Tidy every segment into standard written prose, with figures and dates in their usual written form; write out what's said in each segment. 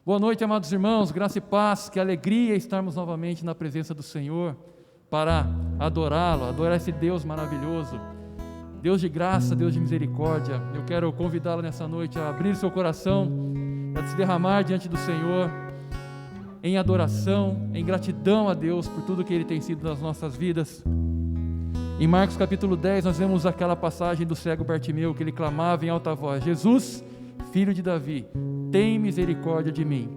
Boa noite, amados irmãos, graça e paz, que alegria estarmos novamente na presença do Senhor para adorá-lo, adorar esse Deus maravilhoso, Deus de graça, Deus de misericórdia. Eu quero convidá-lo nessa noite a abrir seu coração, a se derramar diante do Senhor em adoração, em gratidão a Deus por tudo que Ele tem sido nas nossas vidas. Em Marcos capítulo 10 nós vemos aquela passagem do cego Bartimeu, que ele clamava em alta voz: Jesus, filho de Davi, tem misericórdia de mim.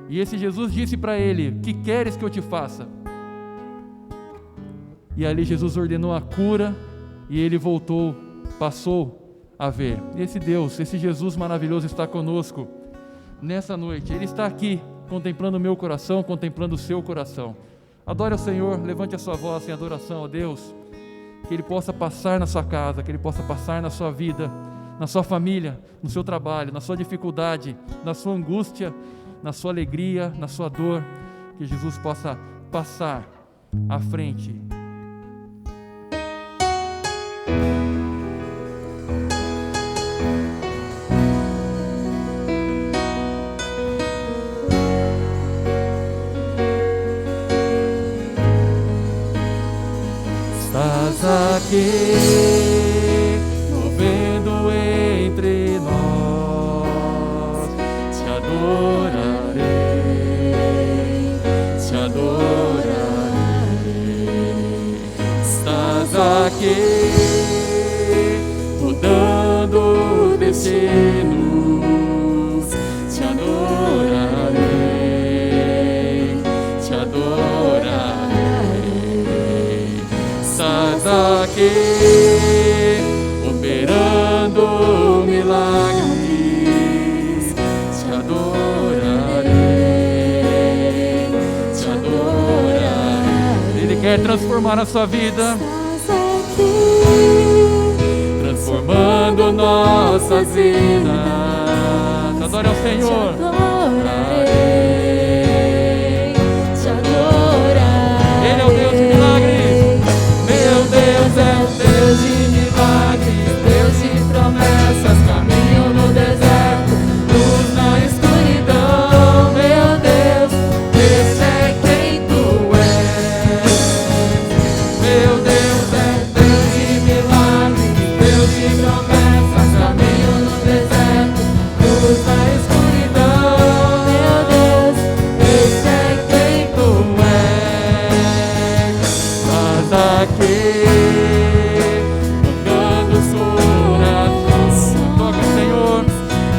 E esse Jesus disse para ele: que queres que eu te faça? E ali Jesus ordenou a cura e ele voltou, passou a ver. Esse Deus, esse Jesus maravilhoso está conosco nessa noite. Ele está aqui contemplando o meu coração, contemplando o seu coração. Adore ao Senhor, levante a sua voz em adoração a Deus, que Ele possa passar na sua casa, que Ele possa passar na sua vida, na sua família, no seu trabalho, na sua dificuldade, na sua angústia, na sua alegria, na sua dor, que Jesus possa passar à frente. Estás aqui, movendo entre nós, te adorarei. Estás aqui, mudando destinos, te adorarei, te adorarei. Estás aqui, operando milagres, te adorarei, te adorarei. Ele quer transformar a sua vida, transformando nossas vidas. Adore ao Senhor. Ele é o Deus de milagres. Meu Deus é o Deus de milagres, Deus de promessas, caminho no deserto, luz na escuridão. Meu Deus, esse é quem tu és. Meu Deus é Deus de milagres, Deus de promessas, caminho no deserto, luz na escuridão. Meu Deus, esse é quem tu és. Estás aqui, tocando os corações. Toca, Senhor.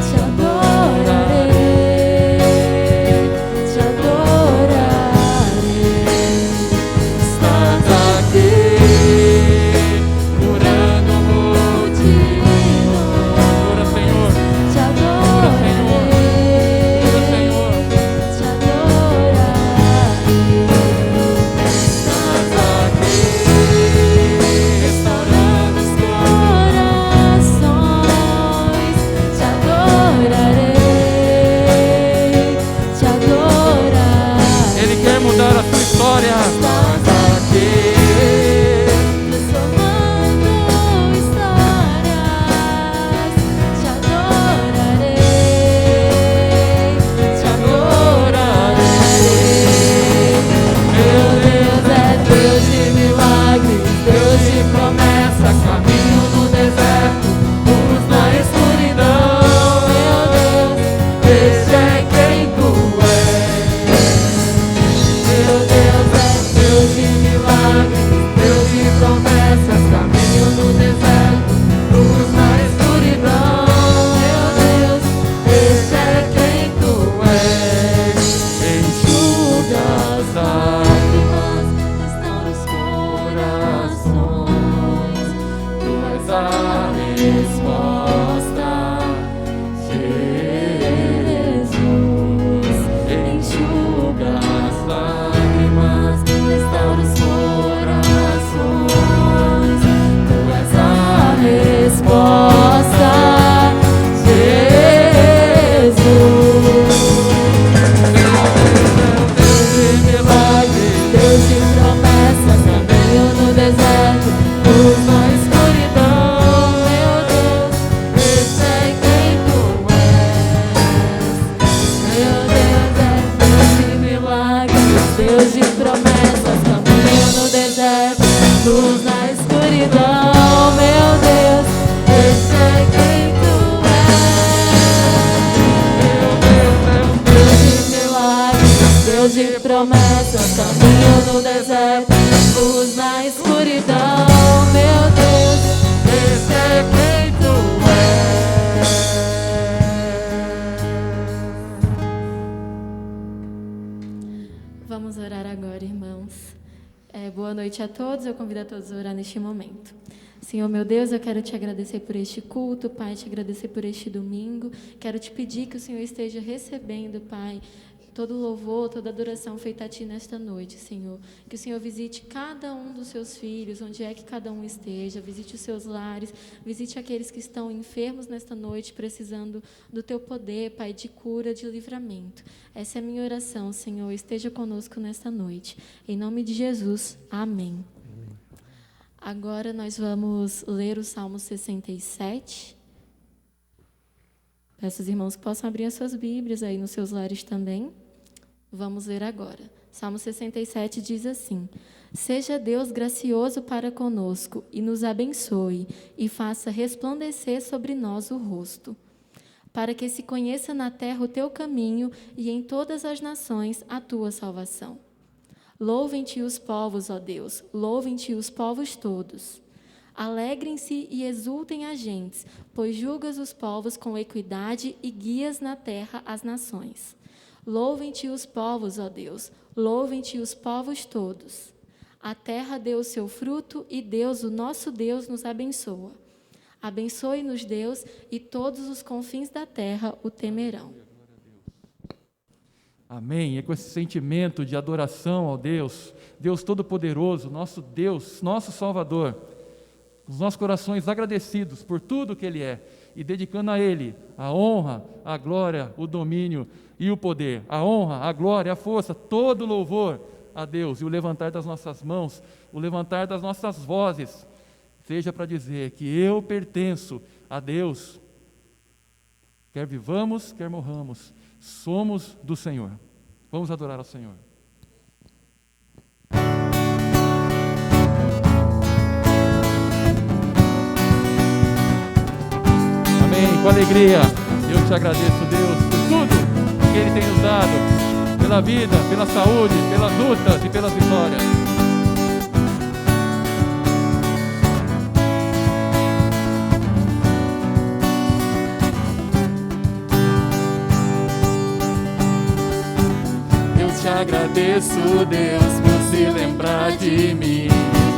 Te adorarei, te adorarei. Estás aqui, curando multidões. Adora, Senhor. Te adorarei, Senhor. Te adorarei. Estás aqui, luz na escuridão, meu Deus, esse é quem tu és. Deus de milagres, Deus de promessas, caminho no deserto, luz na escuridão, meu Deus, esse é quem tu és. Vamos orar agora, irmãos. Boa noite a todos, eu convido a todos a orar neste momento. Senhor, meu Deus, eu quero te agradecer por este culto, Pai, te agradecer por este domingo. Quero te pedir que o Senhor esteja recebendo, Pai, todo louvor, toda adoração feita a Ti nesta noite, Senhor. Que o Senhor visite cada um dos seus filhos, onde é que cada um esteja, visite os seus lares, visite aqueles que estão enfermos nesta noite, precisando do Teu poder, Pai, de cura, de livramento. Essa é a minha oração, Senhor, esteja conosco nesta noite. Em nome de Jesus, amém. Agora nós vamos ler o Salmo 67. Peço aos irmãos que possam abrir as suas Bíblias aí nos seus lares também. Vamos ler agora. Salmo 67 diz assim: Seja Deus gracioso para conosco e nos abençoe e faça resplandecer sobre nós o rosto, para que se conheça na terra o teu caminho e em todas as nações a tua salvação. Louvem-te os povos, ó Deus, louvem-te os povos todos. Alegrem-se e exultem as gentes, pois julgas os povos com equidade e guias na terra as nações. Louvem-te os povos, ó Deus, louvem-te os povos todos. A terra deu o seu fruto e Deus, o nosso Deus, nos abençoa. Abençoe-nos, Deus, e todos os confins da terra o temerão. Amém. É com esse sentimento de adoração ao Deus, Deus Todo-Poderoso, nosso Deus, nosso Salvador, os nossos corações agradecidos por tudo que Ele é e dedicando a Ele a honra, a glória, o domínio e o poder, a honra, a glória, a força, todo o louvor a Deus e o levantar das nossas mãos, o levantar das nossas vozes, seja para dizer que eu pertenço a Deus, quer vivamos, quer morramos, somos do Senhor. Vamos adorar ao Senhor. Amém. Com alegria, eu te agradeço, Deus, por tudo que Ele tem nos dado, pela vida, pela saúde, pelas lutas e pelas vitórias. Te agradeço, Deus, por se lembrar de mim,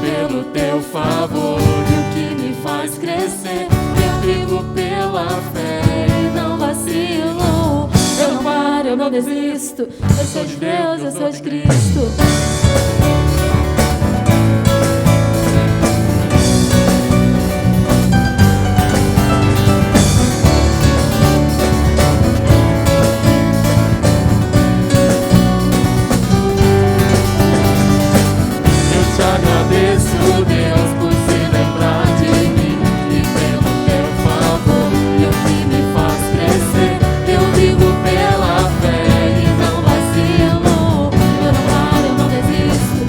pelo teu favor e o que me faz crescer. Eu vivo pela fé e não vacilo. Eu não paro, eu não desisto. Eu sou de Deus, eu sou de Cristo. Deus, por se lembrar de mim e pelo teu favor e o que me faz crescer. Eu vivo pela fé e não vacilo. Eu não paro, eu não desisto.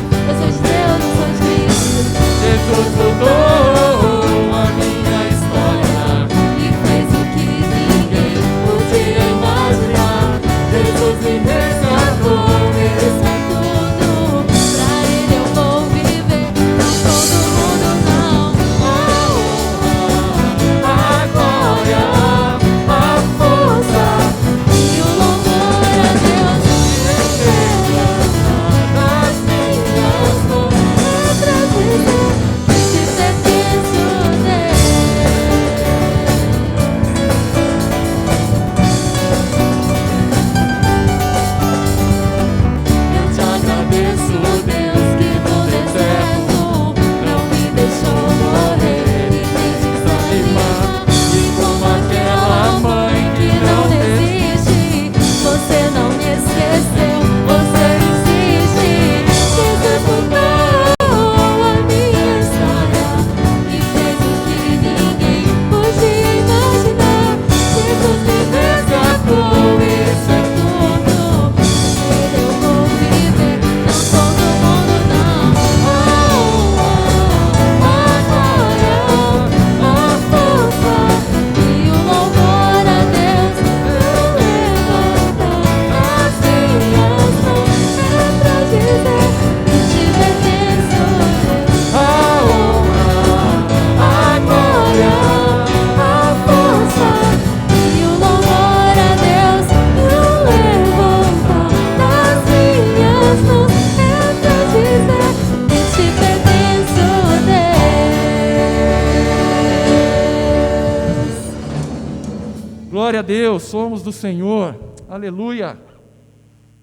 Glória a Deus, somos do Senhor. Aleluia.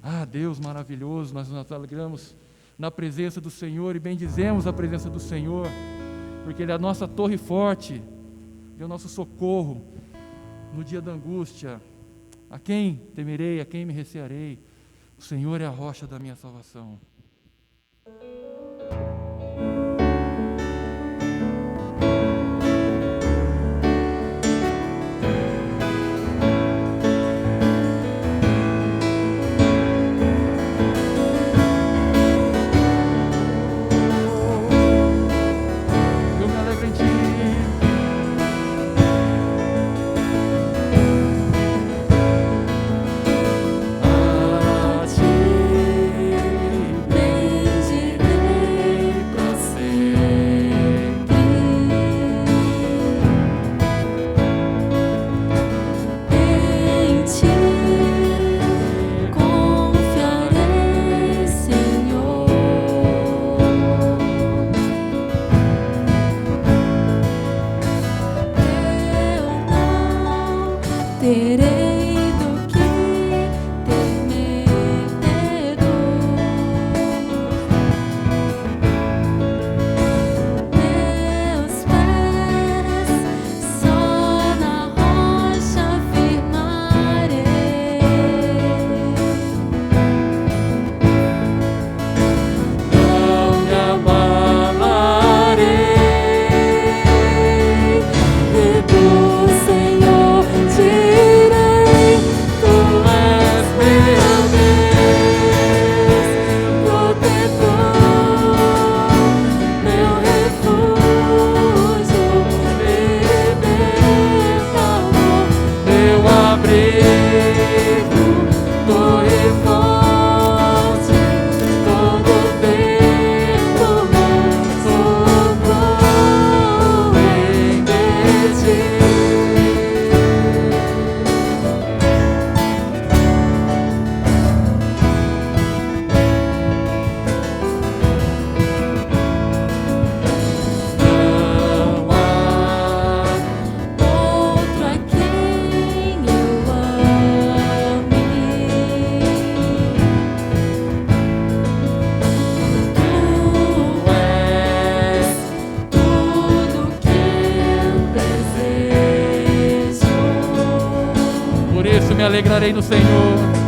Ah, Deus maravilhoso, nós nos alegramos na presença do Senhor e bendizemos a presença do Senhor, porque Ele é a nossa torre forte, Ele é o nosso socorro no dia da angústia. A quem temerei, a quem me recearei? O Senhor é a rocha da minha salvação. Me alegrarei no Senhor.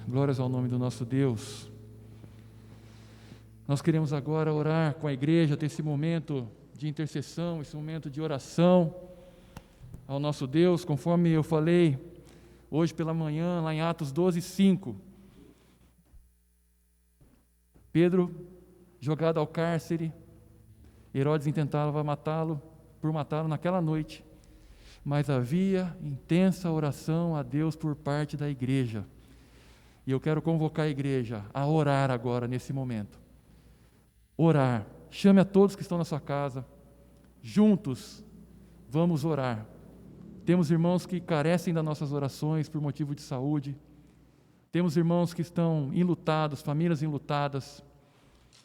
Glórias ao nome do nosso Deus. Nós queremos agora orar com a igreja, ter esse momento de intercessão, esse momento de oração ao nosso Deus, conforme eu falei hoje pela manhã, lá em Atos 12:5. Pedro, jogado ao cárcere, Herodes intentava matá-lo naquela noite, mas havia intensa oração a Deus por parte da igreja. E eu quero convocar a igreja a orar agora, nesse momento. Orar. Chame a todos que estão na sua casa. Juntos, vamos orar. Temos irmãos que carecem das nossas orações por motivo de saúde. Temos irmãos que estão enlutados, famílias enlutadas.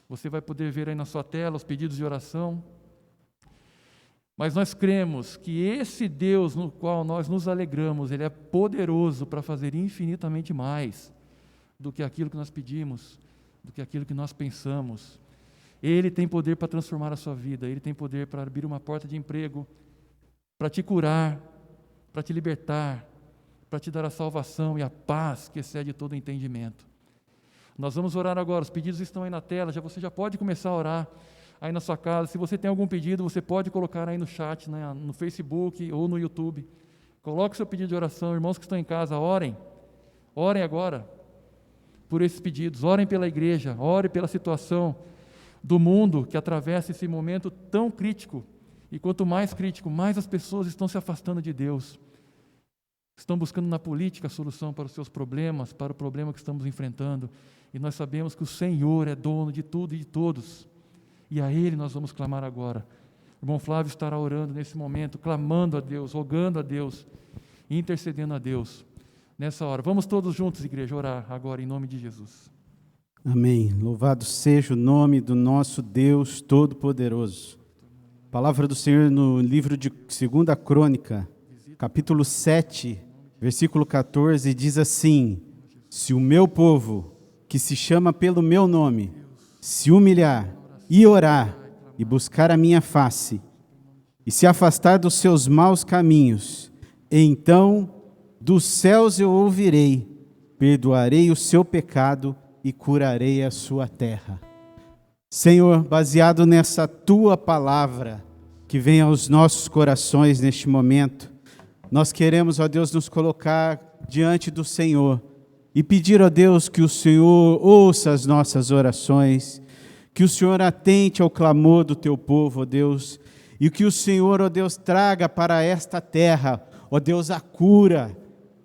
Você vai poder ver aí na sua tela os pedidos de oração. Mas nós cremos que esse Deus no qual nós nos alegramos, Ele é poderoso para fazer infinitamente mais do que aquilo que nós pedimos, do que aquilo que nós pensamos. Ele tem poder para transformar a sua vida, Ele tem poder para abrir uma porta de emprego, para te curar, para te libertar, para te dar a salvação e a paz que excede todo entendimento. Nós vamos orar agora, os pedidos estão aí na tela, você já pode começar a orar aí na sua casa. Se você tem algum pedido, você pode colocar aí no chat, né, no Facebook ou no YouTube. Coloque o seu pedido de oração. Irmãos que estão em casa, orem agora por esses pedidos, orem pela igreja, orem pela situação do mundo que atravessa esse momento tão crítico. E quanto mais crítico, mais as pessoas estão se afastando de Deus. Estão buscando na política a solução para os seus problemas, para o problema que estamos enfrentando. E nós sabemos que o Senhor é dono de tudo e de todos. E a Ele nós vamos clamar agora. O irmão Flávio estará orando nesse momento, clamando a Deus, rogando a Deus, intercedendo a Deus nessa hora. Vamos todos juntos, igreja, orar agora em nome de Jesus. Amém. Louvado seja o nome do nosso Deus Todo-Poderoso. Palavra do Senhor no livro de 2 Crônica, capítulo 7, versículo 14, diz assim: se o meu povo, que se chama pelo meu nome, se humilhar e orar e buscar a minha face, e se afastar dos seus maus caminhos, então dos céus eu ouvirei, perdoarei o seu pecado e curarei a sua terra. Senhor, baseado nessa tua palavra que vem aos nossos corações neste momento, nós queremos, ó Deus, nos colocar diante do Senhor e pedir, ó Deus, que o Senhor ouça as nossas orações, que o Senhor atente ao clamor do teu povo, ó Deus, e que o Senhor, ó Deus, traga para esta terra, ó Deus, a cura,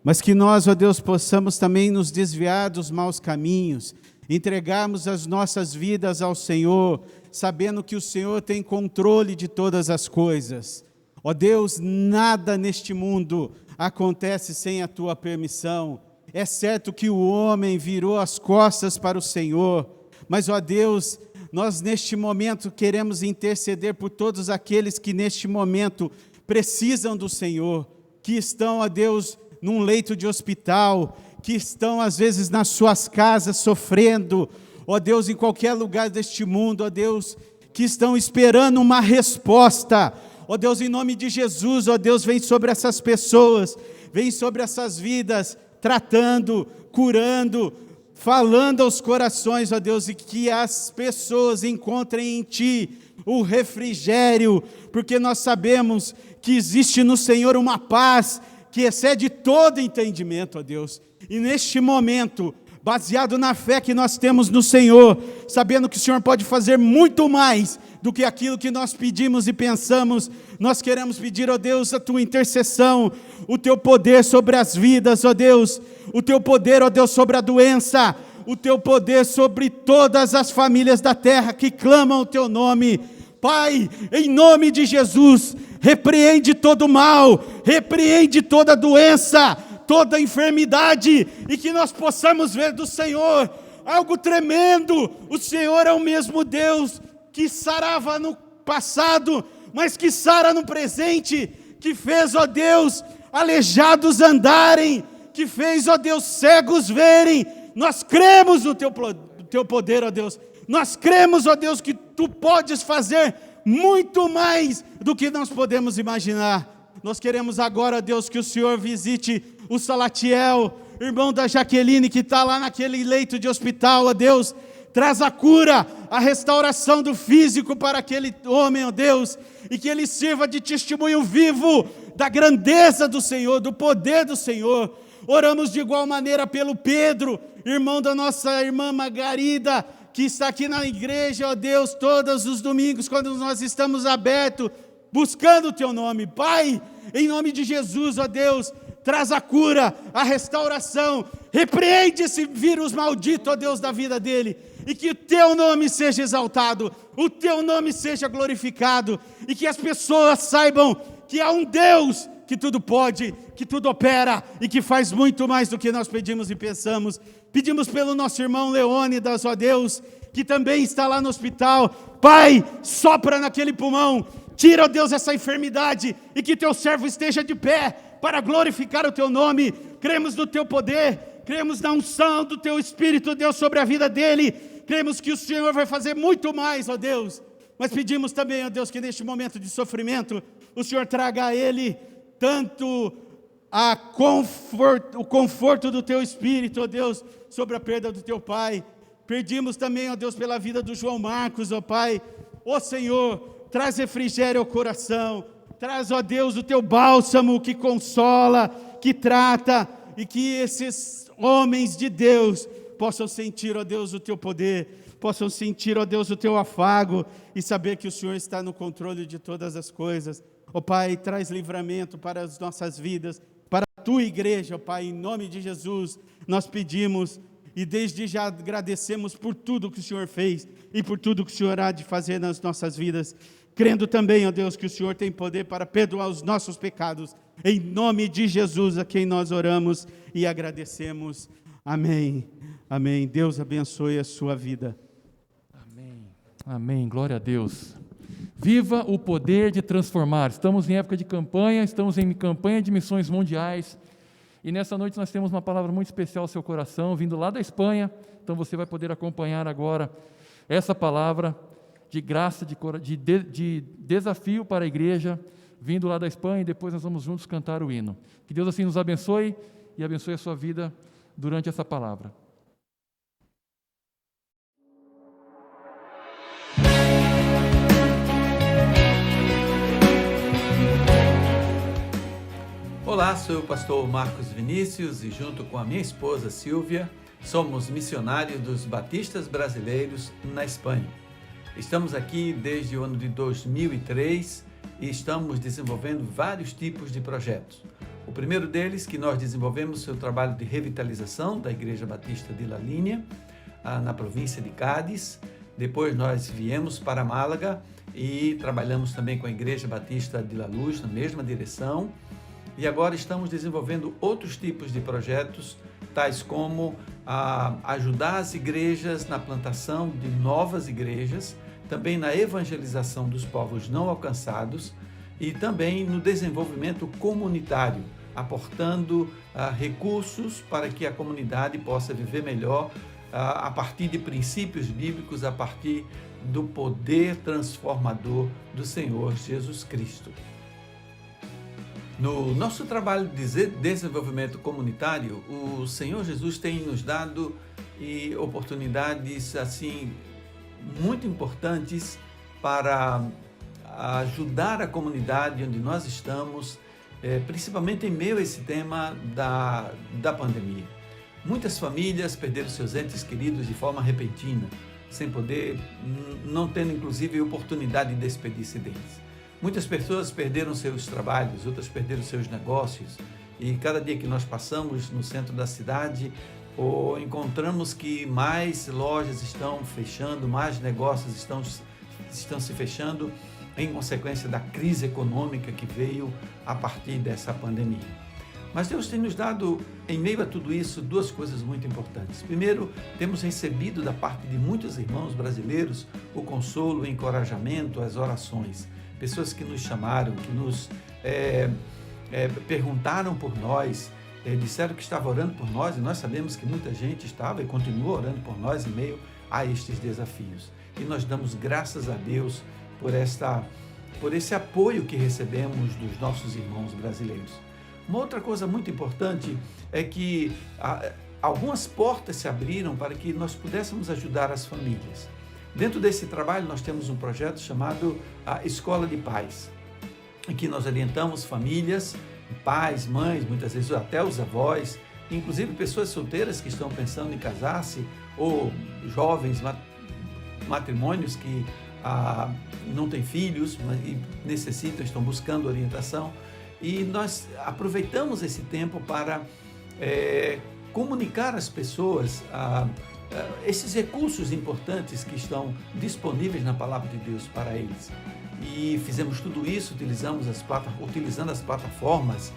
mas que nós, ó Deus, possamos também nos desviar dos maus caminhos, entregarmos as nossas vidas ao Senhor, sabendo que o Senhor tem controle de todas as coisas. Ó Deus, nada neste mundo acontece sem a tua permissão. É certo que o homem virou as costas para o Senhor, mas, ó Deus, nós neste momento queremos interceder por todos aqueles que neste momento precisam do Senhor, que estão, ó Deus, num leito de hospital, que estão às vezes nas suas casas sofrendo, ó Deus, em qualquer lugar deste mundo, ó Deus, que estão esperando uma resposta. Ó Deus, em nome de Jesus, ó Deus, vem sobre essas pessoas, vem sobre essas vidas, tratando, curando, falando aos corações, ó Deus, e que as pessoas encontrem em Ti o refrigério, porque nós sabemos que existe no Senhor uma paz que excede todo entendimento, ó Deus. E neste momento, baseado na fé que nós temos no Senhor, sabendo que o Senhor pode fazer muito mais do que aquilo que nós pedimos e pensamos, nós queremos pedir, ó Deus, a Tua intercessão, o Teu poder sobre as vidas, ó Deus, o Teu poder, ó Deus, sobre a doença, o Teu poder sobre todas as famílias da terra que clamam o Teu nome. Pai, em nome de Jesus, repreende todo mal, repreende toda doença, toda enfermidade, e que nós possamos ver do Senhor algo tremendo. O Senhor é o mesmo Deus que sarava no passado, mas que sara no presente, que fez, ó Deus, aleijados andarem, que fez, ó Deus, cegos verem. Nós cremos no Teu poder, ó Deus. Nós cremos, ó Deus, que Tu podes fazer muito mais do que nós podemos imaginar. Nós queremos agora, Deus, que o Senhor visite o Salatiel, irmão da Jaqueline, que está lá naquele leito de hospital, ó Deus. Traz a cura, a restauração do físico para aquele homem, ó Deus, e que ele sirva de testemunho vivo da grandeza do Senhor, do poder do Senhor. Oramos de igual maneira pelo Pedro, irmão da nossa irmã Margarida, que está aqui na igreja, ó Deus, todos os domingos, quando nós estamos abertos, buscando o Teu nome. Pai, em nome de Jesus, ó Deus, traz a cura, a restauração, repreende esse vírus maldito, ó Deus, da vida dele, e que o Teu nome seja exaltado, o Teu nome seja glorificado, e que as pessoas saibam que há um Deus que tudo pode, que tudo opera, e que faz muito mais do que nós pedimos e pensamos. Pedimos pelo nosso irmão Leônidas, ó Deus, que também está lá no hospital. Pai, sopra naquele pulmão, Tira, ó Deus, essa enfermidade e que teu servo esteja de pé para glorificar o teu nome. Cremos no teu poder, cremos na unção do teu Espírito, Deus, sobre a vida dele. Cremos que o Senhor vai fazer muito mais, ó Deus. Mas pedimos também, ó Deus, que neste momento de sofrimento, o Senhor traga a ele tanto o conforto do teu Espírito, ó Deus, sobre a perda do teu pai. Pedimos também, ó Deus, pela vida do João Marcos, ó Pai. Ó Senhor, traz refrigério ao coração, traz, ó Deus, o teu bálsamo que consola, que trata, e que esses homens de Deus possam sentir, ó Deus, o teu poder, possam sentir, ó Deus, o teu afago, e saber que o Senhor está no controle de todas as coisas. Ó Pai, traz livramento para as nossas vidas, para a tua igreja, ó Pai, em nome de Jesus, nós pedimos, e desde já agradecemos por tudo que o Senhor fez, e por tudo que o Senhor há de fazer nas nossas vidas, crendo também, ó Deus, que o Senhor tem poder para perdoar os nossos pecados, em nome de Jesus, a quem nós oramos e agradecemos. Amém. Amém. Deus abençoe a sua vida. Amém. Amém. Glória a Deus. Viva o poder de transformar. Estamos em época de campanha, estamos em campanha de missões mundiais. E nessa noite nós temos uma palavra muito especial ao seu coração, vindo lá da Espanha. Então você vai poder acompanhar agora essa palavra de graça, de desafio para a igreja, vindo lá da Espanha, e depois nós vamos juntos cantar o hino. Que Deus assim nos abençoe e abençoe a sua vida durante essa palavra. Olá, sou o pastor Marcos Vinícius e junto com a minha esposa Silvia, somos missionários dos batistas brasileiros na Espanha. Estamos aqui desde o ano de 2003 e estamos desenvolvendo vários tipos de projetos. O primeiro deles, que nós desenvolvemos, foi o trabalho de revitalização da Igreja Batista de La Línea, na província de Cádiz. Depois nós viemos para Málaga e trabalhamos também com a Igreja Batista de La Luz, na mesma direção. E agora estamos desenvolvendo outros tipos de projetos, tais como ajudar as igrejas na plantação de novas igrejas, também na evangelização dos povos não alcançados e também no desenvolvimento comunitário, aportando recursos para que a comunidade possa viver melhor a partir de princípios bíblicos, a partir do poder transformador do Senhor Jesus Cristo. No nosso trabalho de desenvolvimento comunitário, o Senhor Jesus tem nos dado oportunidades assim muito importantes para ajudar a comunidade onde nós estamos, principalmente em meio a esse tema da pandemia. Muitas famílias perderam seus entes queridos de forma repentina, sem poder, não tendo inclusive oportunidade de despedir-se deles. Muitas pessoas perderam seus trabalhos, outras perderam seus negócios, e cada dia que nós passamos no centro da cidade, encontramos que mais lojas estão fechando, mais negócios estão se fechando em consequência da crise econômica que veio a partir dessa pandemia. Mas Deus tem nos dado, em meio a tudo isso, duas coisas muito importantes. Primeiro, temos recebido da parte de muitos irmãos brasileiros o consolo, o encorajamento, as orações. Pessoas que nos chamaram, que nos perguntaram por nós, disseram que estavam orando por nós, e nós sabemos que muita gente estava e continua orando por nós em meio a estes desafios. E nós damos graças a Deus por esse apoio que recebemos dos nossos irmãos brasileiros. Uma outra coisa muito importante é que algumas portas se abriram para que nós pudéssemos ajudar as famílias. Dentro desse trabalho, nós temos um projeto chamado a Escola de Pais, em que nós orientamos famílias, pais, mães, muitas vezes até os avós, inclusive pessoas solteiras que estão pensando em casar-se, ou jovens matrimônios que não têm filhos e necessitam, estão buscando orientação. E nós aproveitamos esse tempo para comunicar às pessoas esses recursos importantes que estão disponíveis na Palavra de Deus para eles. E fizemos tudo isso utilizando as plataformas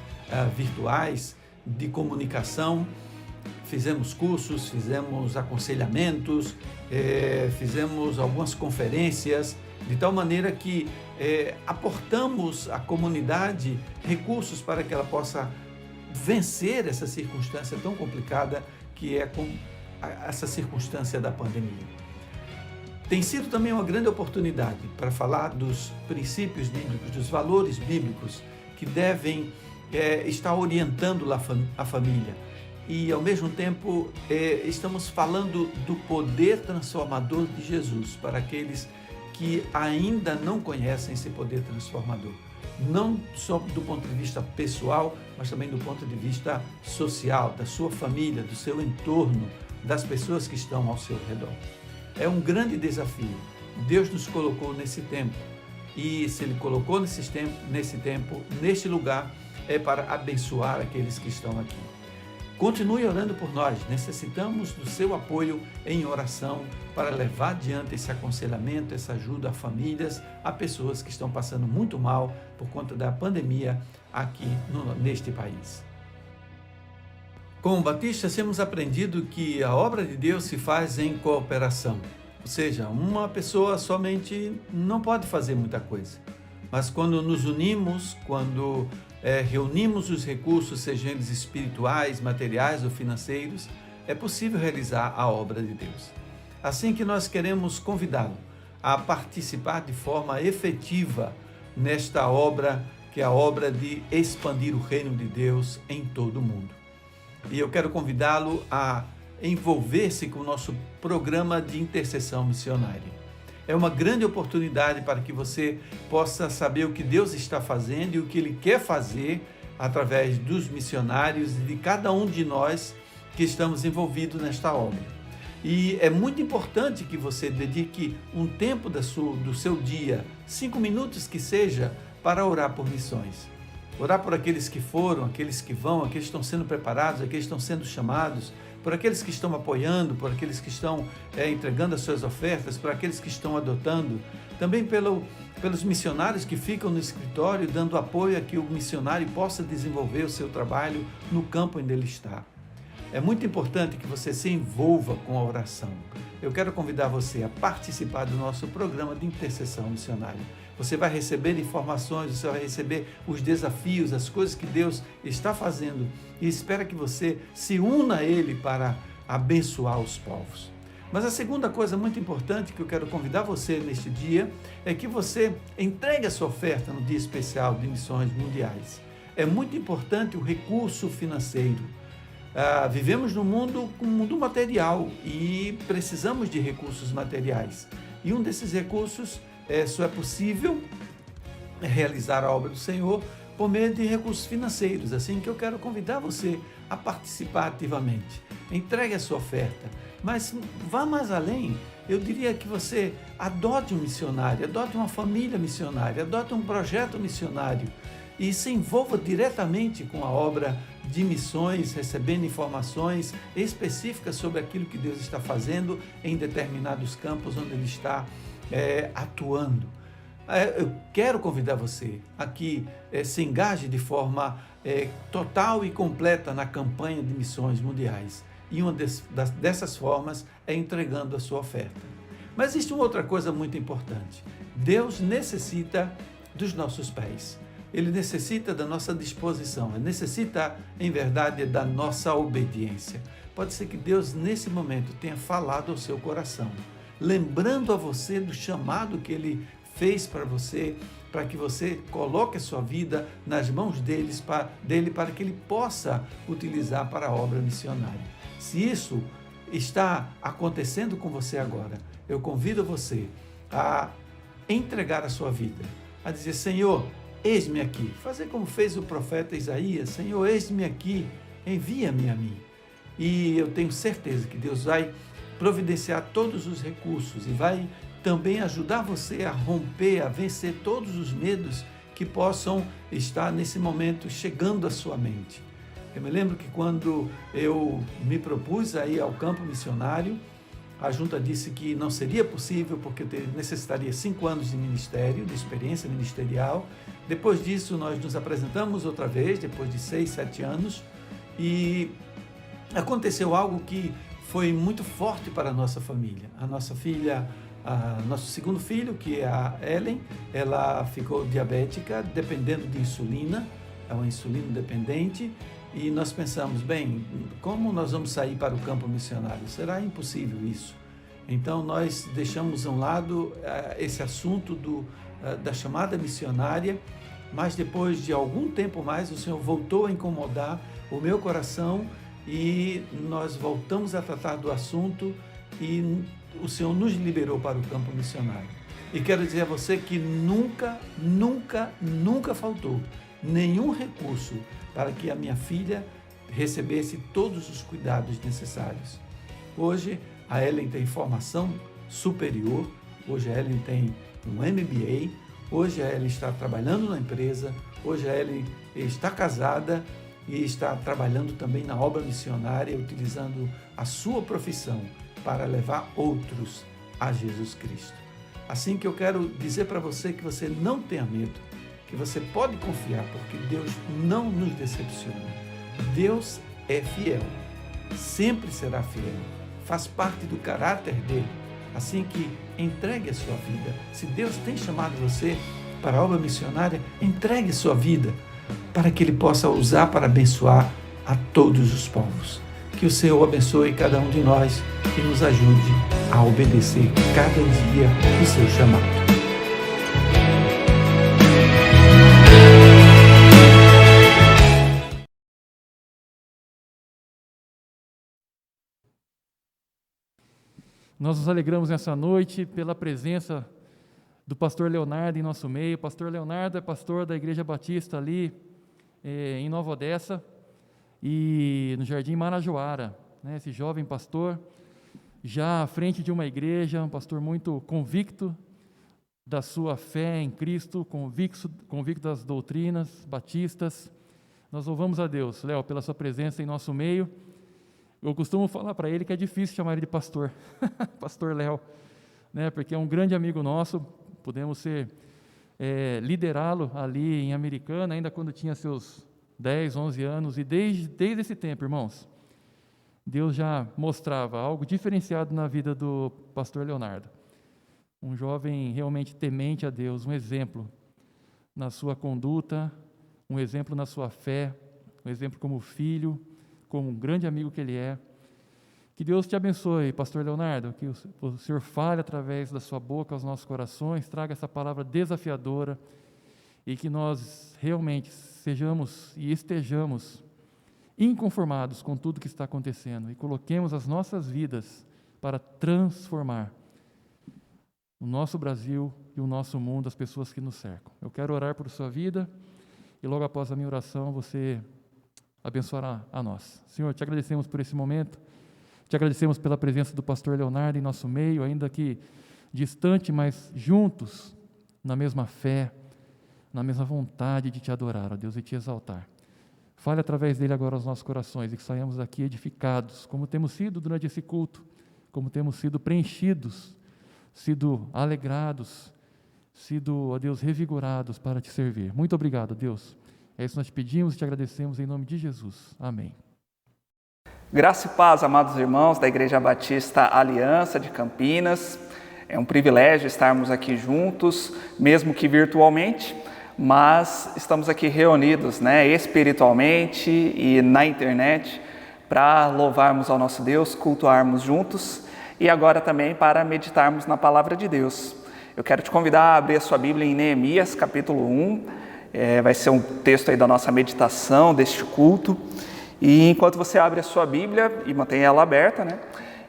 virtuais de comunicação fizemos cursos, fizemos aconselhamentos, fizemos algumas conferências, de tal maneira que aportamos à comunidade recursos para que ela possa vencer essa circunstância tão complicada que é essa circunstância da pandemia. Tem sido também uma grande oportunidade para falar dos princípios bíblicos, dos valores bíblicos que devem estar orientando a família. E, ao mesmo tempo, estamos falando do poder transformador de Jesus para aqueles que ainda não conhecem esse poder transformador. Não só do ponto de vista pessoal, mas também do ponto de vista social, da sua família, do seu entorno, das pessoas que estão ao seu redor. É um grande desafio. Deus nos colocou nesse tempo. E se Ele colocou nesse tempo, neste lugar, é para abençoar aqueles que estão aqui. Continue orando por nós. Necessitamos do seu apoio em oração para levar adiante esse aconselhamento, essa ajuda a famílias, a pessoas que estão passando muito mal por conta da pandemia aqui neste país. Como batistas, temos aprendido que a obra de Deus se faz em cooperação. Ou seja, uma pessoa somente não pode fazer muita coisa. Mas quando nos unimos, quando reunimos os recursos, sejam eles espirituais, materiais ou financeiros, é possível realizar a obra de Deus. Assim que nós queremos convidá-lo a participar de forma efetiva nesta obra, que é a obra de expandir o reino de Deus em todo o mundo. E eu quero convidá-lo a envolver-se com o nosso programa de intercessão missionária. É uma grande oportunidade para que você possa saber o que Deus está fazendo e o que Ele quer fazer através dos missionários e de cada um de nós que estamos envolvidos nesta obra. E é muito importante que você dedique um tempo do seu dia, 5 minutos que seja, para orar por missões. Orar por aqueles que foram, aqueles que vão, aqueles que estão sendo preparados, aqueles que estão sendo chamados, por aqueles que estão apoiando, por aqueles que estão entregando as suas ofertas, por aqueles que estão adotando, também pelos missionários que ficam no escritório dando apoio a que o missionário possa desenvolver o seu trabalho no campo onde ele está. É muito importante que você se envolva com a oração. Eu quero convidar você a participar do nosso programa de intercessão missionária. Você vai receber informações, você vai receber os desafios, as coisas que Deus está fazendo e espera que você se una a Ele para abençoar os povos. Mas a segunda coisa muito importante que eu quero convidar você neste dia é que você entregue a sua oferta no dia especial de missões mundiais. É muito importante o recurso financeiro. Vivemos num mundo material e precisamos de recursos materiais. E um desses recursos só é possível realizar a obra do Senhor por meio de recursos financeiros. Assim que eu quero convidar você a participar ativamente. Entregue a sua oferta, mas vá mais além. Eu diria que você adote um missionário, adote uma família missionária, adote um projeto missionário e se envolva diretamente com a obra de missões, recebendo informações específicas sobre aquilo que Deus está fazendo em determinados campos onde Ele está atuando. Eu quero convidar você a que se engaje de forma total e completa na campanha de missões mundiais. E uma dessas formas é entregando a sua oferta. Mas existe uma outra coisa muito importante. Deus necessita dos nossos pés. Ele necessita da nossa disposição. Ele necessita, em verdade, da nossa obediência. Pode ser que Deus, nesse momento, tenha falado ao seu coração, lembrando a você do chamado que Ele fez para você, para que você coloque a sua vida nas mãos dele para que Ele possa utilizar para a obra missionária. Se isso está acontecendo com você agora, eu convido você a entregar a sua vida, a dizer: Senhor, eis-me aqui. Fazer como fez o profeta Isaías: Senhor, eis-me aqui, envia-me a mim. E eu tenho certeza que Deus vai providenciar todos os recursos e vai também ajudar você a romper, a vencer todos os medos que possam estar nesse momento chegando à sua mente. Eu me lembro que quando eu me propus a ir ao campo missionário, a junta disse que não seria possível porque eu necessitaria 5 anos de ministério, de experiência ministerial. Depois disso, nós nos apresentamos outra vez, depois de 6, 7 anos, e aconteceu algo que foi muito forte para a nossa família. A nossa filha, nosso segundo filho, que é a Ellen, ela ficou diabética, dependendo de insulina, é uma insulina dependente, e nós pensamos, bem, como nós vamos sair para o campo missionário? Será impossível isso. Então nós deixamos a um lado esse assunto da chamada missionária, mas depois de algum tempo mais, o Senhor voltou a incomodar o meu coração e nós voltamos a tratar do assunto e o Senhor nos liberou para o campo missionário. E quero dizer a você que nunca faltou nenhum recurso para que a minha filha recebesse todos os cuidados necessários. Hoje, a Ellen tem formação superior, hoje a Ellen tem um MBA, hoje a Ellen está trabalhando na empresa, hoje a Ellen está casada e está trabalhando também na obra missionária, utilizando a sua profissão para levar outros a Jesus Cristo. Assim que eu quero dizer para você que você não tenha medo, que você pode confiar, porque Deus não nos decepciona. Deus é fiel, sempre será fiel, faz parte do caráter dele. Assim que entregue a sua vida. Se Deus tem chamado você para a obra missionária, entregue a sua vida para que Ele possa usar para abençoar a todos os povos. Que o Senhor abençoe cada um de nós e nos ajude a obedecer cada dia o seu chamado. Nós nos alegramos nessa noite pela presença do pastor Leonardo em nosso meio. O pastor Leonardo é pastor da Igreja Batista ali em Nova Odessa e no Jardim Marajoara, né? Esse jovem pastor, já à frente de uma igreja, um pastor muito convicto da sua fé em Cristo, convicto das doutrinas batistas. Nós louvamos a Deus, Léo, pela sua presença em nosso meio. Eu costumo falar para ele que é difícil chamar ele de pastor, pastor Léo, né? Porque é um grande amigo nosso, podemos liderá-lo ali em Americana, ainda quando tinha seus 10, 11 anos, e desde esse tempo, irmãos, Deus já mostrava algo diferenciado na vida do pastor Leonardo. Um jovem realmente temente a Deus, um exemplo na sua conduta, um exemplo na sua fé, um exemplo como filho, como um grande amigo que ele é. Que Deus te abençoe, pastor Leonardo, que o Senhor fale através da sua boca aos nossos corações, traga essa palavra desafiadora e que nós realmente sejamos e estejamos inconformados com tudo que está acontecendo e coloquemos as nossas vidas para transformar o nosso Brasil e o nosso mundo, as pessoas que nos cercam. Eu quero orar por sua vida e logo após a minha oração você abençoará a nós. Senhor, te agradecemos por esse momento, te agradecemos pela presença do pastor Leonardo em nosso meio, ainda que distante, mas juntos, na mesma fé, na mesma vontade de te adorar, ó Deus, e te exaltar. Fale através dele agora aos nossos corações e que saiamos daqui edificados, como temos sido durante esse culto, como temos sido preenchidos, sido alegrados, sido, ó Deus, revigorados para te servir. Muito obrigado, Deus. É isso que nós te pedimos e te agradecemos em nome de Jesus. Amém. Graça e paz, amados irmãos da Igreja Batista Aliança de Campinas. É um privilégio estarmos aqui juntos, mesmo que virtualmente, mas estamos aqui reunidos, espiritualmente e na internet, para louvarmos ao nosso Deus, cultuarmos juntos e agora também para meditarmos na Palavra de Deus. Eu quero te convidar a abrir a sua Bíblia em Neemias, capítulo 1, vai ser um texto aí da nossa meditação, deste culto. E enquanto você abre a sua Bíblia e mantém ela aberta,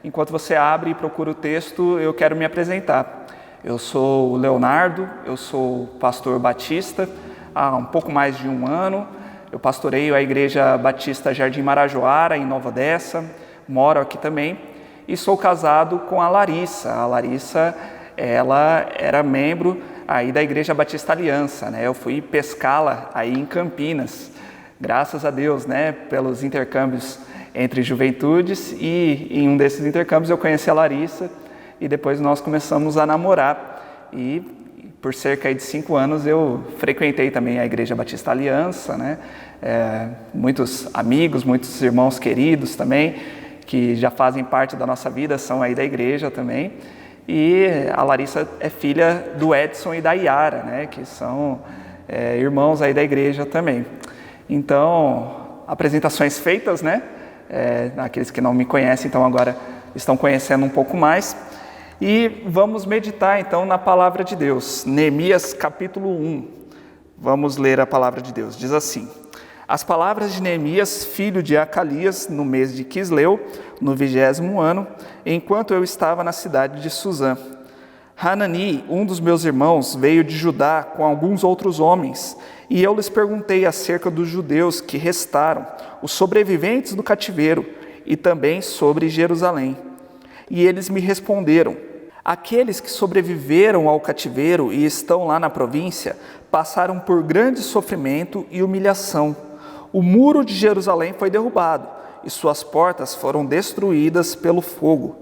enquanto você abre e procura o texto, eu quero me apresentar. Eu sou o Leonardo, eu sou pastor batista há um pouco mais de um ano. Eu pastoreio a Igreja Batista Jardim Marajoara, em Nova Odessa, moro aqui também. E sou casado com a Larissa. A Larissa, ela era membro aí da Igreja Batista Aliança, Eu fui pescá-la aí em Campinas, graças a Deus, pelos intercâmbios entre juventudes, e em um desses intercâmbios eu conheci a Larissa e depois nós começamos a namorar e por cerca de 5 anos eu frequentei também a Igreja Batista Aliança, né? Muitos amigos, muitos irmãos queridos também, que já fazem parte da nossa vida, são aí da igreja também. E a Larissa é filha do Edson e da Yara, né? Que são irmãos aí da igreja também. Então, apresentações feitas, né? Aqueles que não me conhecem, então agora estão conhecendo um pouco mais. E vamos meditar então na palavra de Deus. Neemias capítulo 1. Vamos ler a palavra de Deus. Diz assim: as palavras de Neemias, filho de Acalias, no mês de Quisleu, no 20º ano, enquanto eu estava na cidade de Suzã. Hanani, um dos meus irmãos, veio de Judá com alguns outros homens, e eu lhes perguntei acerca dos judeus que restaram, os sobreviventes do cativeiro, e também sobre Jerusalém. E eles me responderam: aqueles que sobreviveram ao cativeiro e estão lá na província, passaram por grande sofrimento e humilhação. O muro de Jerusalém foi derrubado, e suas portas foram destruídas pelo fogo.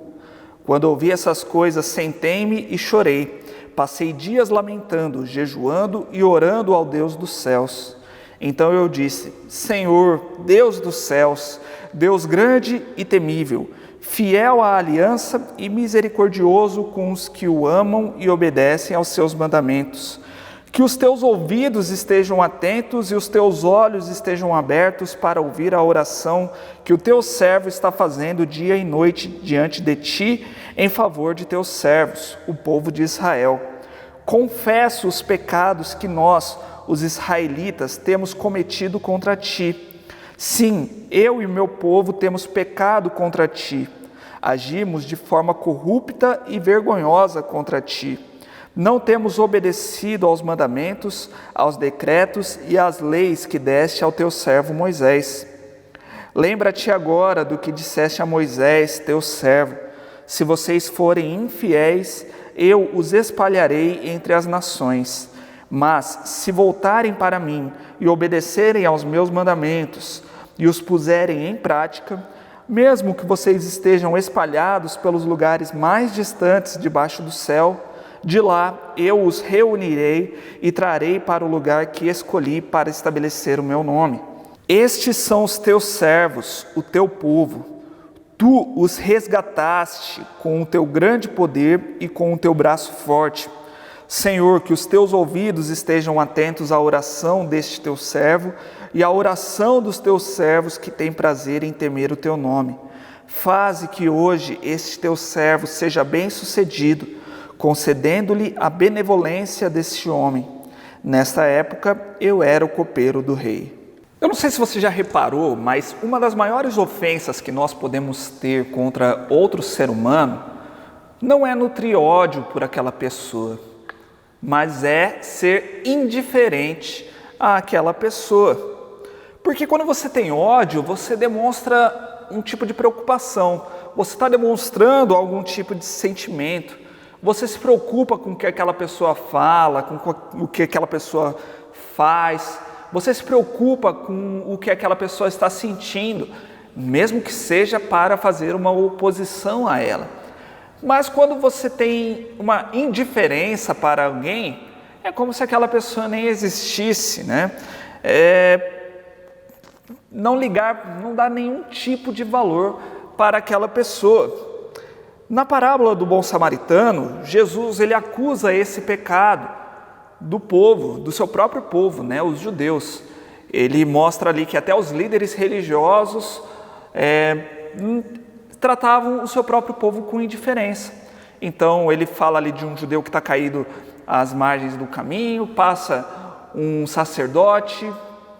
Quando ouvi essas coisas, sentei-me e chorei. Passei dias lamentando, jejuando e orando ao Deus dos céus. Então eu disse: Senhor, Deus dos céus, Deus grande e temível, fiel à aliança e misericordioso com os que o amam e obedecem aos seus mandamentos. Que os teus ouvidos estejam atentos e os teus olhos estejam abertos para ouvir a oração que o teu servo está fazendo dia e noite diante de ti, em favor de teus servos, o povo de Israel. Confesso os pecados que nós, os israelitas, temos cometido contra ti. Sim, eu e meu povo temos pecado contra ti. Agimos de forma corrupta e vergonhosa contra ti. Não temos obedecido aos mandamentos, aos decretos e às leis que deste ao teu servo Moisés. Lembra-te agora do que disseste a Moisés, teu servo: se vocês forem infiéis, eu os espalharei entre as nações. Mas, se voltarem para mim e obedecerem aos meus mandamentos e os puserem em prática, mesmo que vocês estejam espalhados pelos lugares mais distantes debaixo do céu, de lá eu os reunirei e trarei para o lugar que escolhi para estabelecer o meu nome. Estes são os teus servos, o teu povo. Tu os resgataste com o teu grande poder e com o teu braço forte. Senhor, que os teus ouvidos estejam atentos à oração deste teu servo e à oração dos teus servos que têm prazer em temer o teu nome. Faze que hoje este teu servo seja bem-sucedido, concedendo-lhe a benevolência deste homem. Nesta época, eu era o copeiro do rei. Eu não sei se você já reparou, mas uma das maiores ofensas que nós podemos ter contra outro ser humano não é nutrir ódio por aquela pessoa, mas é ser indiferente àquela pessoa. Porque quando você tem ódio, você demonstra um tipo de preocupação, você está demonstrando algum tipo de sentimento. Você se preocupa com o que aquela pessoa fala, com o que aquela pessoa faz. Você se preocupa com o que aquela pessoa está sentindo, mesmo que seja para fazer uma oposição a ela. Mas quando você tem uma indiferença para alguém, é como se aquela pessoa nem existisse, né? Não ligar, não dar nenhum tipo de valor para aquela pessoa. Na parábola do bom samaritano, Jesus ele acusa esse pecado do povo, do seu próprio povo, né, os judeus. Ele mostra ali que até os líderes religiosos tratavam o seu próprio povo com indiferença. Então ele fala ali de um judeu que está caído às margens do caminho, passa um sacerdote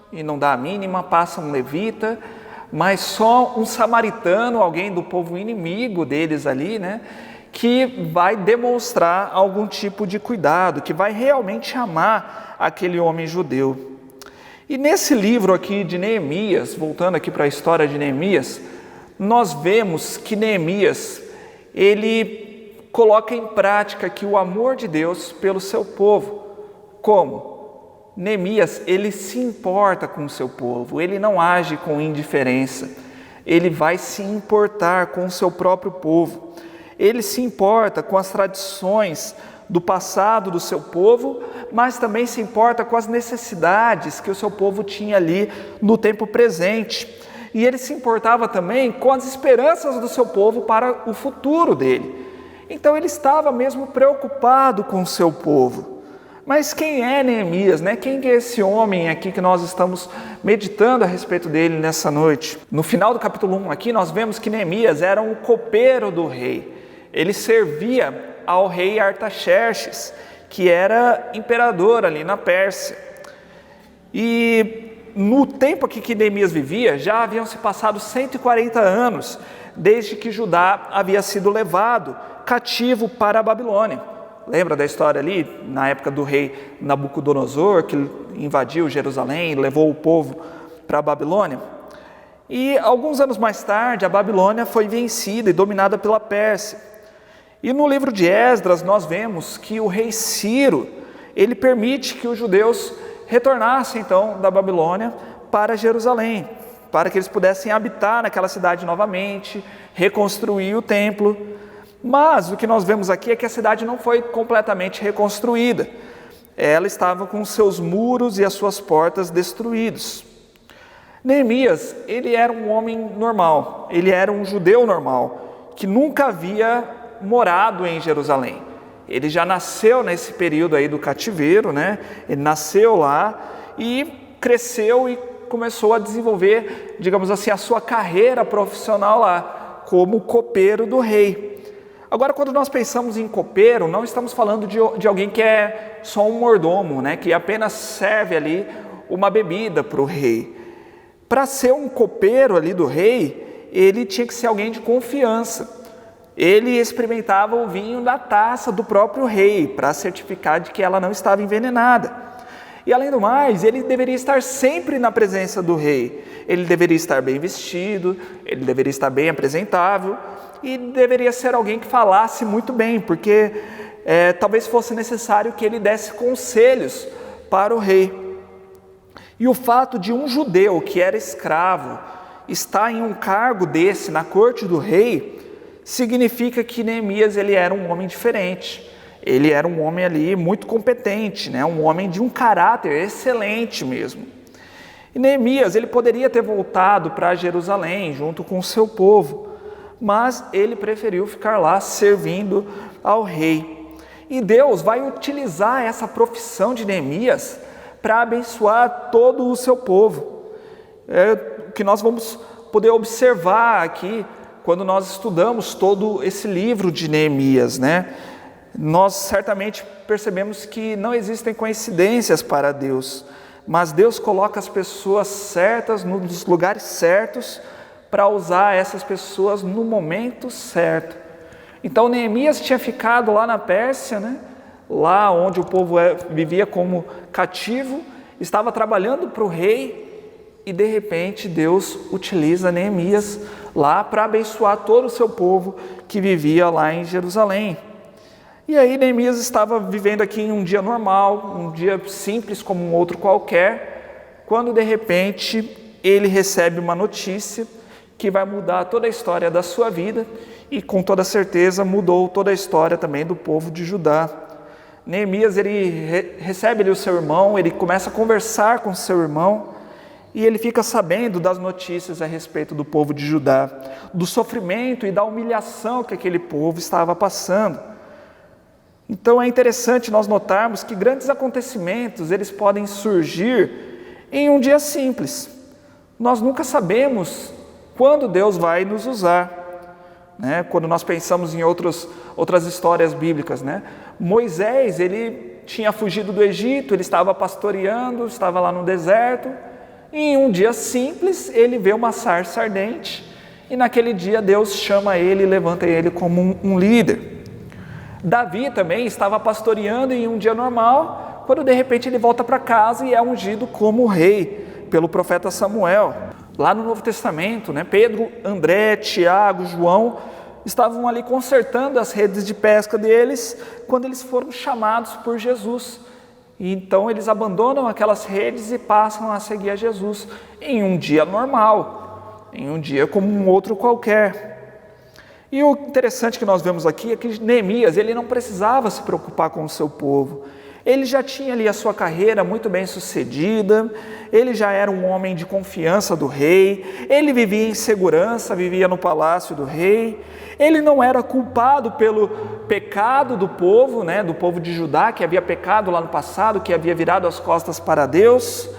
e não dá a mínima, passa um levita, mas só um samaritano, alguém do povo inimigo deles ali, né, que vai demonstrar algum tipo de cuidado, que vai realmente amar aquele homem judeu. E nesse livro aqui de Neemias, voltando aqui para a história de Neemias, nós vemos que Neemias, ele coloca em prática aqui o amor de Deus pelo seu povo. Como? Neemias, ele se importa com o seu povo, ele não age com indiferença, ele vai se importar com o seu próprio povo, ele se importa com as tradições do passado do seu povo, mas também se importa com as necessidades que o seu povo tinha ali no tempo presente. E ele se importava também com as esperanças do seu povo para o futuro dele. Então ele estava mesmo preocupado com o seu povo. Mas quem é Neemias, né? Quem é esse homem aqui que nós estamos meditando a respeito dele nessa noite? No final do capítulo 1 aqui nós vemos que Neemias era um copeiro do rei. Ele servia ao rei Artaxerxes, que era imperador ali na Pérsia. E no tempo aqui que Neemias vivia, já haviam se passado 140 anos desde que Judá havia sido levado cativo para a Babilônia. Lembra da história ali, na época do rei Nabucodonosor, que invadiu Jerusalém e levou o povo para a Babilônia? E alguns anos mais tarde, a Babilônia foi vencida e dominada pela Pérsia. E no livro de Esdras nós vemos que o rei Ciro, ele permite que os judeus retornassem então da Babilônia para Jerusalém, para que eles pudessem habitar naquela cidade novamente, reconstruir o templo. Mas o que nós vemos aqui é que a cidade não foi completamente reconstruída. Ela estava com seus muros e as suas portas destruídos. Neemias, ele era um homem normal, ele era um judeu normal, que nunca havia morado em Jerusalém. Ele já nasceu nesse período aí do cativeiro, né? Ele nasceu lá e cresceu e começou a desenvolver, digamos assim, a sua carreira profissional lá, como copeiro do rei. Agora, quando nós pensamos em copeiro, não estamos falando de alguém que é só um mordomo, né? Que apenas serve ali uma bebida para o rei. Para ser um copeiro ali do rei, ele tinha que ser alguém de confiança. Ele experimentava o vinho da taça do próprio rei, para certificar de que ela não estava envenenada. E além do mais, ele deveria estar sempre na presença do rei. Ele deveria estar bem vestido, ele deveria estar bem apresentável, e deveria ser alguém que falasse muito bem, porque talvez fosse necessário que ele desse conselhos para o rei. E o fato de um judeu que era escravo estar em um cargo desse na corte do rei, significa que Neemias ele era um homem diferente. Ele era um homem ali muito competente, né? Um homem de um caráter excelente mesmo. E Neemias ele poderia ter voltado para Jerusalém junto com o seu povo, mas ele preferiu ficar lá servindo ao rei. E Deus vai utilizar essa profissão de Neemias para abençoar todo o seu povo. É o que nós vamos poder observar aqui quando nós estudamos todo esse livro de Neemias, né? Nós certamente percebemos que não existem coincidências para Deus, mas Deus coloca as pessoas certas nos lugares certos para usar essas pessoas no momento certo. Então Neemias tinha ficado lá na Pérsia, né? Lá onde o povo vivia como cativo, estava trabalhando para o rei e de repente Deus utiliza Neemias lá para abençoar todo o seu povo que vivia lá em Jerusalém. E aí Neemias estava vivendo aqui em um dia normal, um dia simples como um outro qualquer, quando de repente ele recebe uma notícia que vai mudar toda a história da sua vida e com toda certeza mudou toda a história também do povo de Judá. Neemias ele recebe ali o seu irmão, ele começa a conversar com o seu irmão e ele fica sabendo das notícias a respeito do povo de Judá, do sofrimento e da humilhação que aquele povo estava passando. Então é interessante nós notarmos que grandes acontecimentos eles podem surgir em um dia simples. Nós nunca sabemos quando Deus vai nos usar, né? Quando nós pensamos em outras histórias bíblicas, né? Moisés, ele tinha fugido do Egito, ele estava pastoreando, estava lá no deserto, e em um dia simples ele vê uma sarça ardente, e naquele dia Deus chama ele e levanta ele como um líder. Davi também estava pastoreando em um dia normal, quando de repente ele volta para casa e é ungido como rei pelo profeta Samuel. Lá no Novo Testamento, né, Pedro, André, Tiago, João estavam ali consertando as redes de pesca deles quando eles foram chamados por Jesus. E então eles abandonam aquelas redes e passam a seguir a Jesus em um dia normal, em um dia como um outro qualquer. E o interessante que nós vemos aqui é que Neemias, ele não precisava se preocupar com o seu povo. Ele já tinha ali a sua carreira muito bem sucedida, ele já era um homem de confiança do rei, ele vivia em segurança, vivia no palácio do rei, ele não era culpado pelo pecado do povo, né, do povo de Judá, que havia pecado lá no passado, que havia virado as costas para Deus,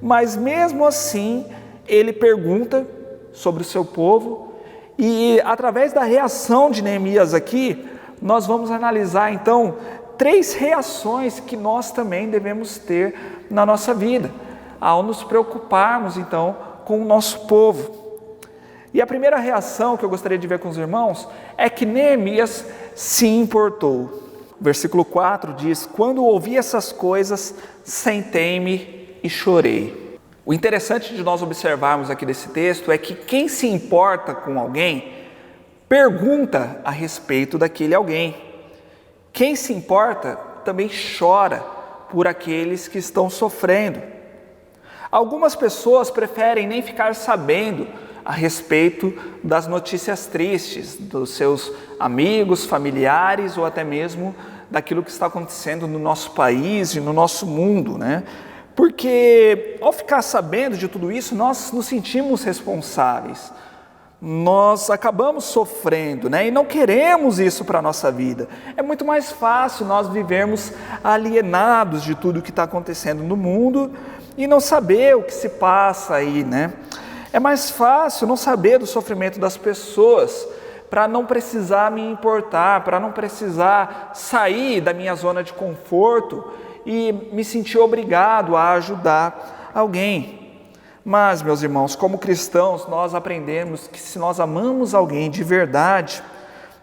mas mesmo assim, ele pergunta sobre o seu povo, e através da reação de Neemias aqui, nós vamos analisar então 3 reações que nós também devemos ter na nossa vida, ao nos preocuparmos então com o nosso povo. E a primeira reação que eu gostaria de ver com os irmãos é que Neemias se importou. O versículo 4 diz: quando ouvi essas coisas, sentei-me e chorei. O interessante de nós observarmos aqui desse texto é que quem se importa com alguém, pergunta a respeito daquele alguém. Quem se importa também chora por aqueles que estão sofrendo. Algumas pessoas preferem nem ficar sabendo a respeito das notícias tristes dos seus amigos, familiares ou até mesmo daquilo que está acontecendo no nosso país e no nosso mundo, né? Porque ao ficar sabendo de tudo isso, nós nos sentimos responsáveis. Nós acabamos sofrendo, né? E não queremos isso para a nossa vida. É muito mais fácil nós vivermos alienados de tudo que está acontecendo no mundo e não saber o que se passa aí, né? É mais fácil não saber do sofrimento das pessoas, para não precisar me importar, para não precisar sair da minha zona de conforto e me sentir obrigado a ajudar alguém. Mas, meus irmãos, como cristãos, nós aprendemos que se nós amamos alguém de verdade,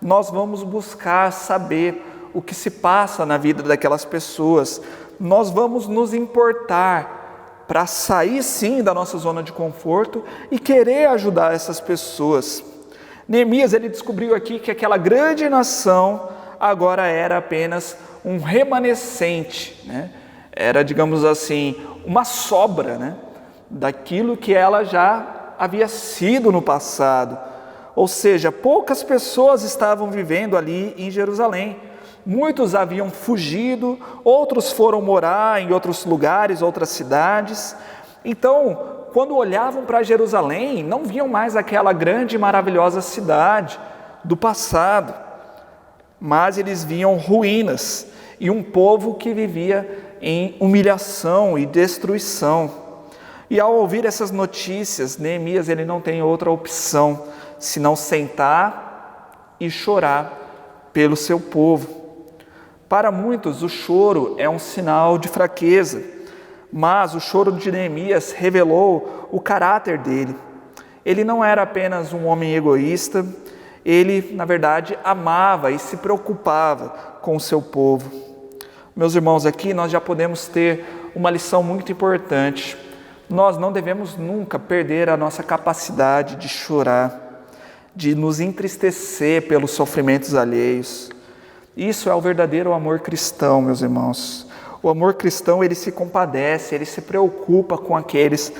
nós vamos buscar saber o que se passa na vida daquelas pessoas. Nós vamos nos importar para sair sim da nossa zona de conforto e querer ajudar essas pessoas. Neemias, ele descobriu aqui que aquela grande nação agora era apenas um remanescente, né? Era, digamos assim, uma sobra, né, daquilo que ela já havia sido no passado. Ou seja, poucas pessoas estavam vivendo ali em Jerusalém. Muitos haviam fugido, outros foram morar em outros lugares, outras cidades. Então, quando olhavam para Jerusalém, não viam mais aquela grande e maravilhosa cidade do passado, mas eles viam ruínas e um povo que vivia em humilhação e destruição. E ao ouvir essas notícias, Neemias ele não tem outra opção senão sentar e chorar pelo seu povo. Para muitos, o choro é um sinal de fraqueza, mas o choro de Neemias revelou o caráter dele. Ele não era apenas um homem egoísta, ele, na verdade, amava e se preocupava com o seu povo. Meus irmãos, aqui nós já podemos ter uma lição muito importante. Nós não devemos nunca perder a nossa capacidade de chorar, de nos entristecer pelos sofrimentos alheios. Isso é o verdadeiro amor cristão, meus irmãos. O amor cristão, ele se compadece, ele se preocupa com aqueles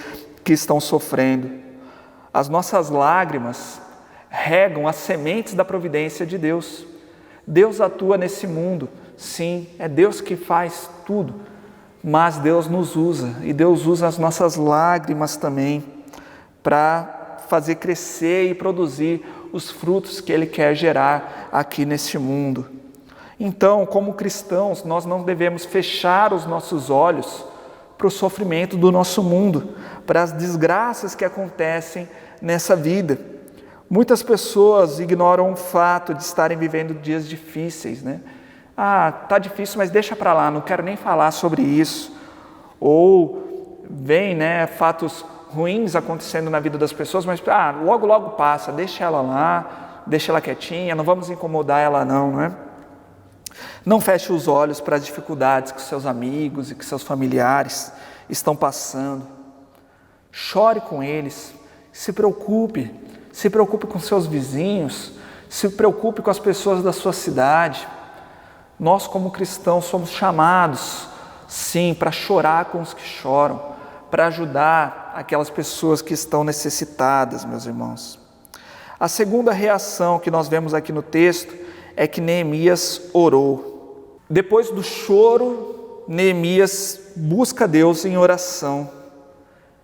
que estão sofrendo. As nossas lágrimas regam as sementes da providência de Deus. Deus atua nesse mundo, sim, é Deus que faz tudo. Mas Deus nos usa, e Deus usa as nossas lágrimas também para fazer crescer e produzir os frutos que Ele quer gerar aqui neste mundo. Então, como cristãos, nós não devemos fechar os nossos olhos para o sofrimento do nosso mundo, para as desgraças que acontecem nessa vida. Muitas pessoas ignoram o fato de estarem vivendo dias difíceis, né? Tá difícil, mas deixa para lá, não quero nem falar sobre isso. Ou vem, né, fatos ruins acontecendo na vida das pessoas, mas logo, logo passa, deixa ela lá, deixa ela quietinha, não vamos incomodar ela não é? Não feche os olhos para as dificuldades que seus amigos e que seus familiares estão passando. Chore com eles, se preocupe com seus vizinhos, se preocupe com as pessoas da sua cidade. Nós, como cristãos, somos chamados, sim, para chorar com os que choram, para ajudar aquelas pessoas que estão necessitadas, meus irmãos. A segunda reação que nós vemos aqui no texto é que Neemias orou. Depois do choro, Neemias busca Deus em oração.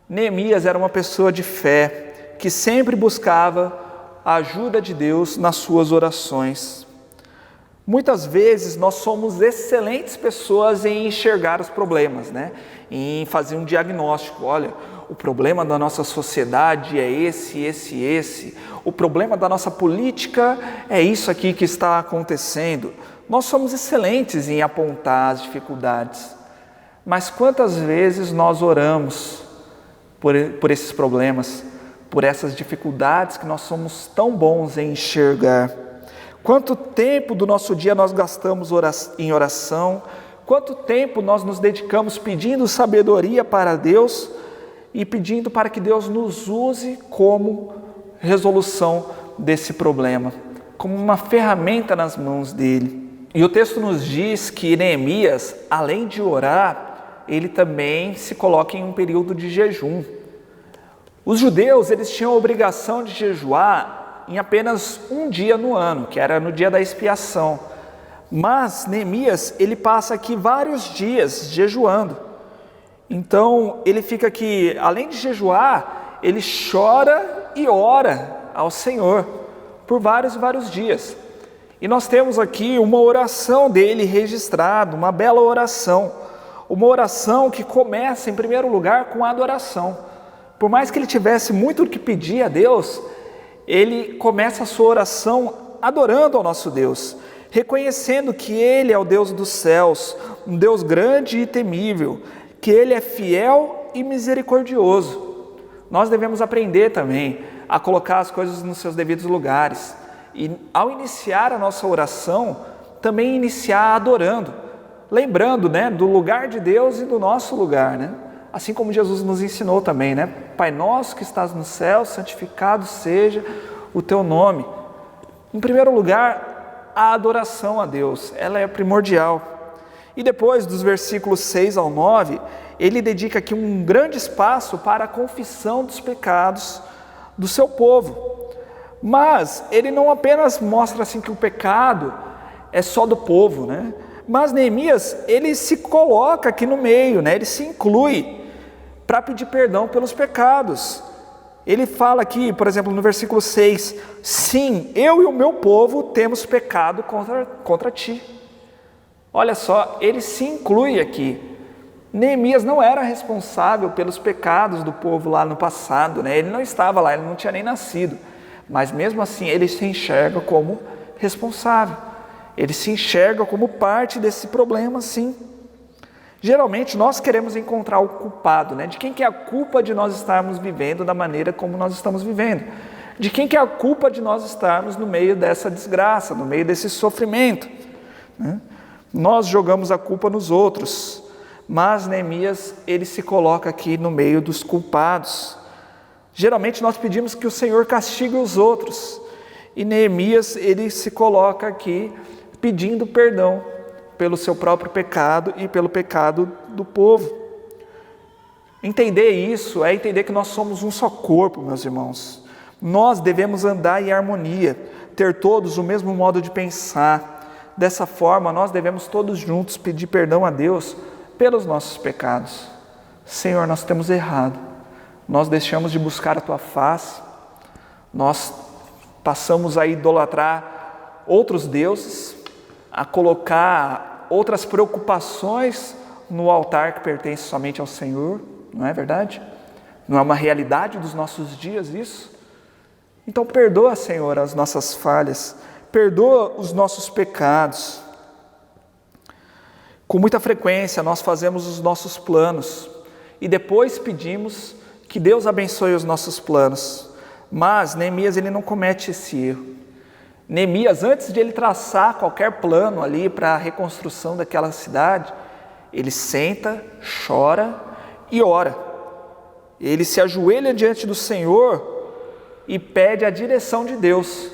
Neemias era uma pessoa de fé, que sempre buscava a ajuda de Deus nas suas orações. Muitas vezes nós somos excelentes pessoas em enxergar os problemas, né? Em fazer um diagnóstico. Olha, o problema da nossa sociedade é esse. O problema da nossa política é isso aqui que está acontecendo. Nós somos excelentes em apontar as dificuldades. Mas quantas vezes nós oramos por esses problemas, por essas dificuldades que nós somos tão bons em enxergar? Quanto tempo do nosso dia nós gastamos em oração? Quanto tempo nós nos dedicamos pedindo sabedoria para Deus e pedindo para que Deus nos use como resolução desse problema, como uma ferramenta nas mãos dele? E o texto nos diz que Neemias, além de orar, ele também se coloca em um período de jejum. Os judeus, eles tinham a obrigação de jejuar em apenas um dia no ano, que era no dia da expiação. Mas Neemias, ele passa aqui vários dias jejuando. Então, ele fica aqui, além de jejuar, ele chora e ora ao Senhor por vários dias. E nós temos aqui uma oração dele registrada, uma bela oração. Uma oração que começa, em primeiro lugar, com adoração. Por mais que ele tivesse muito o que pedir a Deus, ele começa a sua oração adorando ao nosso Deus, reconhecendo que Ele é o Deus dos céus, um Deus grande e temível, que Ele é fiel e misericordioso. Nós devemos aprender também a colocar as coisas nos seus devidos lugares. E ao iniciar a nossa oração, também iniciar adorando, lembrando, né, do lugar de Deus e do nosso lugar, né? Assim como Jesus nos ensinou também, né? Pai nosso que estás no céu, santificado seja o teu nome. Em primeiro lugar, a adoração a Deus, ela é primordial. E depois, dos versículos 6 ao 9, ele dedica aqui um grande espaço para a confissão dos pecados do seu povo. Mas ele não apenas mostra assim que o pecado é só do povo, né? Mas Neemias, ele se coloca aqui no meio, né? Ele se inclui para pedir perdão pelos pecados. Ele fala aqui, por exemplo, no versículo 6, sim, eu e o meu povo temos pecado contra ti. Olha só, ele se inclui aqui. Neemias não era responsável pelos pecados do povo lá no passado, né? Ele não estava lá, ele não tinha nem nascido. Mas mesmo assim, ele se enxerga como responsável. Ele se enxerga como parte desse problema, sim. Geralmente nós queremos encontrar o culpado, né? De quem que é a culpa de nós estarmos vivendo da maneira como nós estamos vivendo? De quem que é a culpa de nós estarmos no meio dessa desgraça, no meio desse sofrimento, né? Nós jogamos a culpa nos outros, mas Neemias, ele se coloca aqui no meio dos culpados. Geralmente nós pedimos que o Senhor castigue os outros, e Neemias, ele se coloca aqui pedindo perdão pelo seu próprio pecado e pelo pecado do povo. Entender isso é entender que nós somos um só corpo, meus irmãos. Nós devemos andar em harmonia, ter todos o mesmo modo de pensar. Dessa forma, nós devemos todos juntos pedir perdão a Deus pelos nossos pecados. Senhor, nós temos errado. Nós deixamos de buscar a Tua face. Nós passamos a idolatrar outros deuses, a colocar outras preocupações no altar que pertence somente ao Senhor, não é verdade? Não é uma realidade dos nossos dias isso? Então perdoa, Senhor, as nossas falhas, perdoa os nossos pecados. Com muita frequência nós fazemos os nossos planos e depois pedimos que Deus abençoe os nossos planos, mas Neemias, ele não comete esse erro. Neemias, antes de ele traçar qualquer plano ali para a reconstrução daquela cidade, ele senta, chora e ora. Ele se ajoelha diante do Senhor e pede a direção de Deus,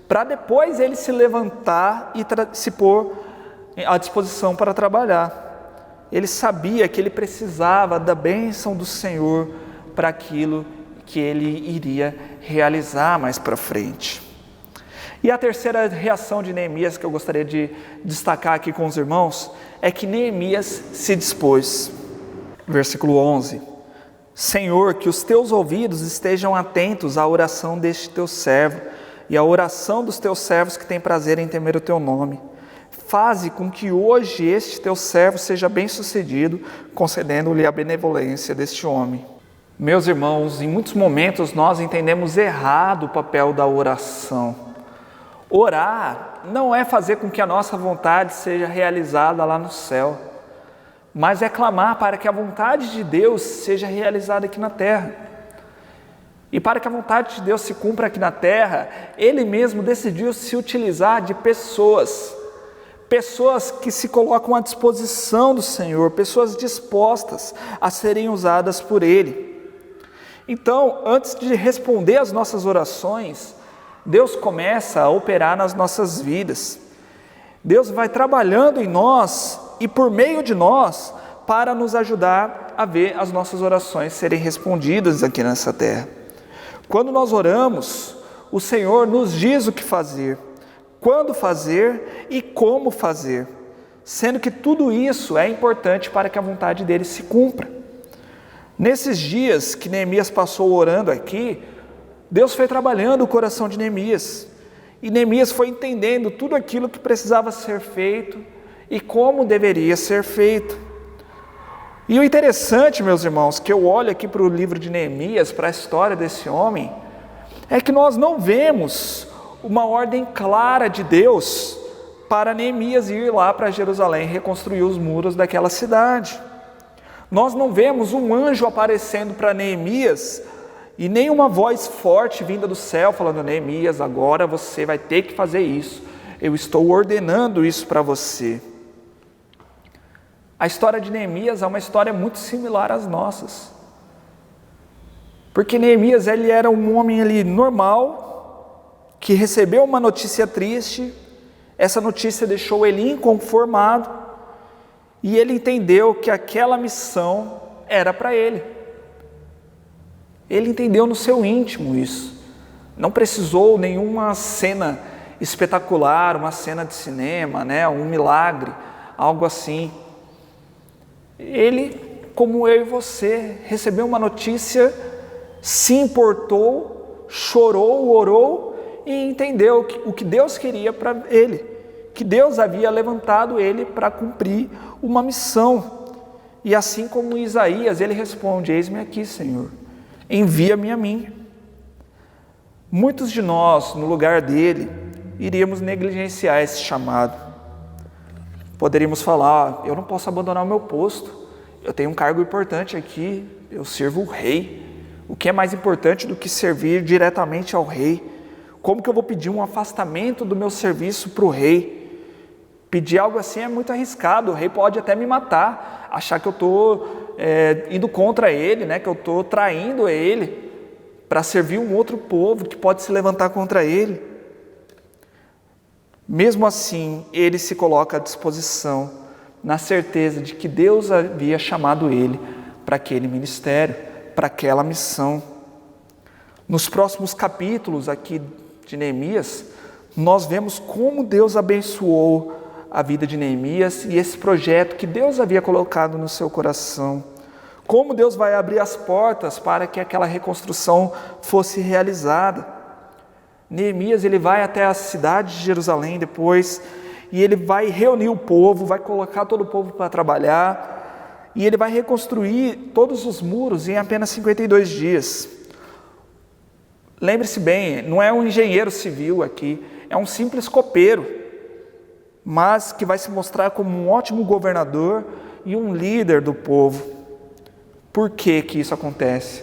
para depois ele se levantar e se pôr à disposição para trabalhar. Ele sabia que ele precisava da bênção do Senhor para aquilo que ele iria realizar mais para frente. E a terceira reação de Neemias que eu gostaria de destacar aqui com os irmãos é que Neemias se dispôs. Versículo 11: Senhor, que os teus ouvidos estejam atentos à oração deste teu servo e à oração dos teus servos que têm prazer em temer o teu nome. Faze com que hoje este teu servo seja bem-sucedido, concedendo-lhe a benevolência deste homem. Meus irmãos, em muitos momentos nós entendemos errado o papel da oração. Orar não é fazer com que a nossa vontade seja realizada lá no céu, mas é clamar para que a vontade de Deus seja realizada aqui na terra. E para que a vontade de Deus se cumpra aqui na terra, Ele mesmo decidiu se utilizar de pessoas que se colocam à disposição do Senhor, pessoas dispostas a serem usadas por Ele. Então, antes de responder às nossas orações, Deus começa a operar nas nossas vidas. Deus vai trabalhando em nós e por meio de nós para nos ajudar a ver as nossas orações serem respondidas aqui nessa terra. Quando nós oramos, o Senhor nos diz o que fazer, quando fazer e como fazer, sendo que tudo isso é importante para que a vontade dele se cumpra. Nesses dias que Neemias passou orando aqui, Deus foi trabalhando o coração de Neemias, e Neemias foi entendendo tudo aquilo que precisava ser feito e como deveria ser feito. E o interessante, meus irmãos, que eu olho aqui para o livro de Neemias, para a história desse homem, é que nós não vemos uma ordem clara de Deus para Neemias ir lá para Jerusalém reconstruir os muros daquela cidade. Nós não vemos um anjo aparecendo para Neemias e nem uma voz forte vinda do céu falando: Neemias, agora você vai ter que fazer isso, eu estou ordenando isso para você. A história de Neemias é uma história muito similar às nossas, porque Neemias ele era um homem ali normal, que recebeu uma notícia triste, essa notícia deixou ele inconformado, e ele entendeu que aquela missão era para ele. Ele entendeu no seu íntimo isso. Não precisou nenhuma cena espetacular, uma cena de cinema, um milagre, algo assim. Ele, como eu e você, recebeu uma notícia, se importou, chorou, orou e entendeu o que Deus queria para ele, que Deus havia levantado ele para cumprir uma missão. E assim como Isaías, ele responde: eis-me aqui, Senhor, envia-me a mim. Muitos de nós, no lugar dele, iríamos negligenciar esse chamado. Poderíamos falar: eu não posso abandonar o meu posto, eu tenho um cargo importante aqui, eu sirvo o rei. O que é mais importante do que servir diretamente ao rei? Como que eu vou pedir um afastamento do meu serviço para o rei? Pedir algo assim é muito arriscado, o rei pode até me matar, achar que eu estou indo contra ele, que eu estou traindo ele para servir um outro povo que pode se levantar contra ele. Mesmo assim, ele se coloca à disposição, na certeza de que Deus havia chamado ele para aquele ministério, para aquela missão. Nos próximos capítulos aqui de Neemias, nós vemos como Deus abençoou a vida de Neemias e esse projeto que Deus havia colocado no seu coração. Como Deus vai abrir as portas para que aquela reconstrução fosse realizada. Neemias ele vai até a cidade de Jerusalém depois, e ele vai reunir o povo, vai colocar todo o povo para trabalhar, e ele vai reconstruir todos os muros em apenas 52 dias. Lembre-se bem, não é um engenheiro civil aqui, é um simples copeiro, mas que vai se mostrar como um ótimo governador e um líder do povo. Por que que isso acontece?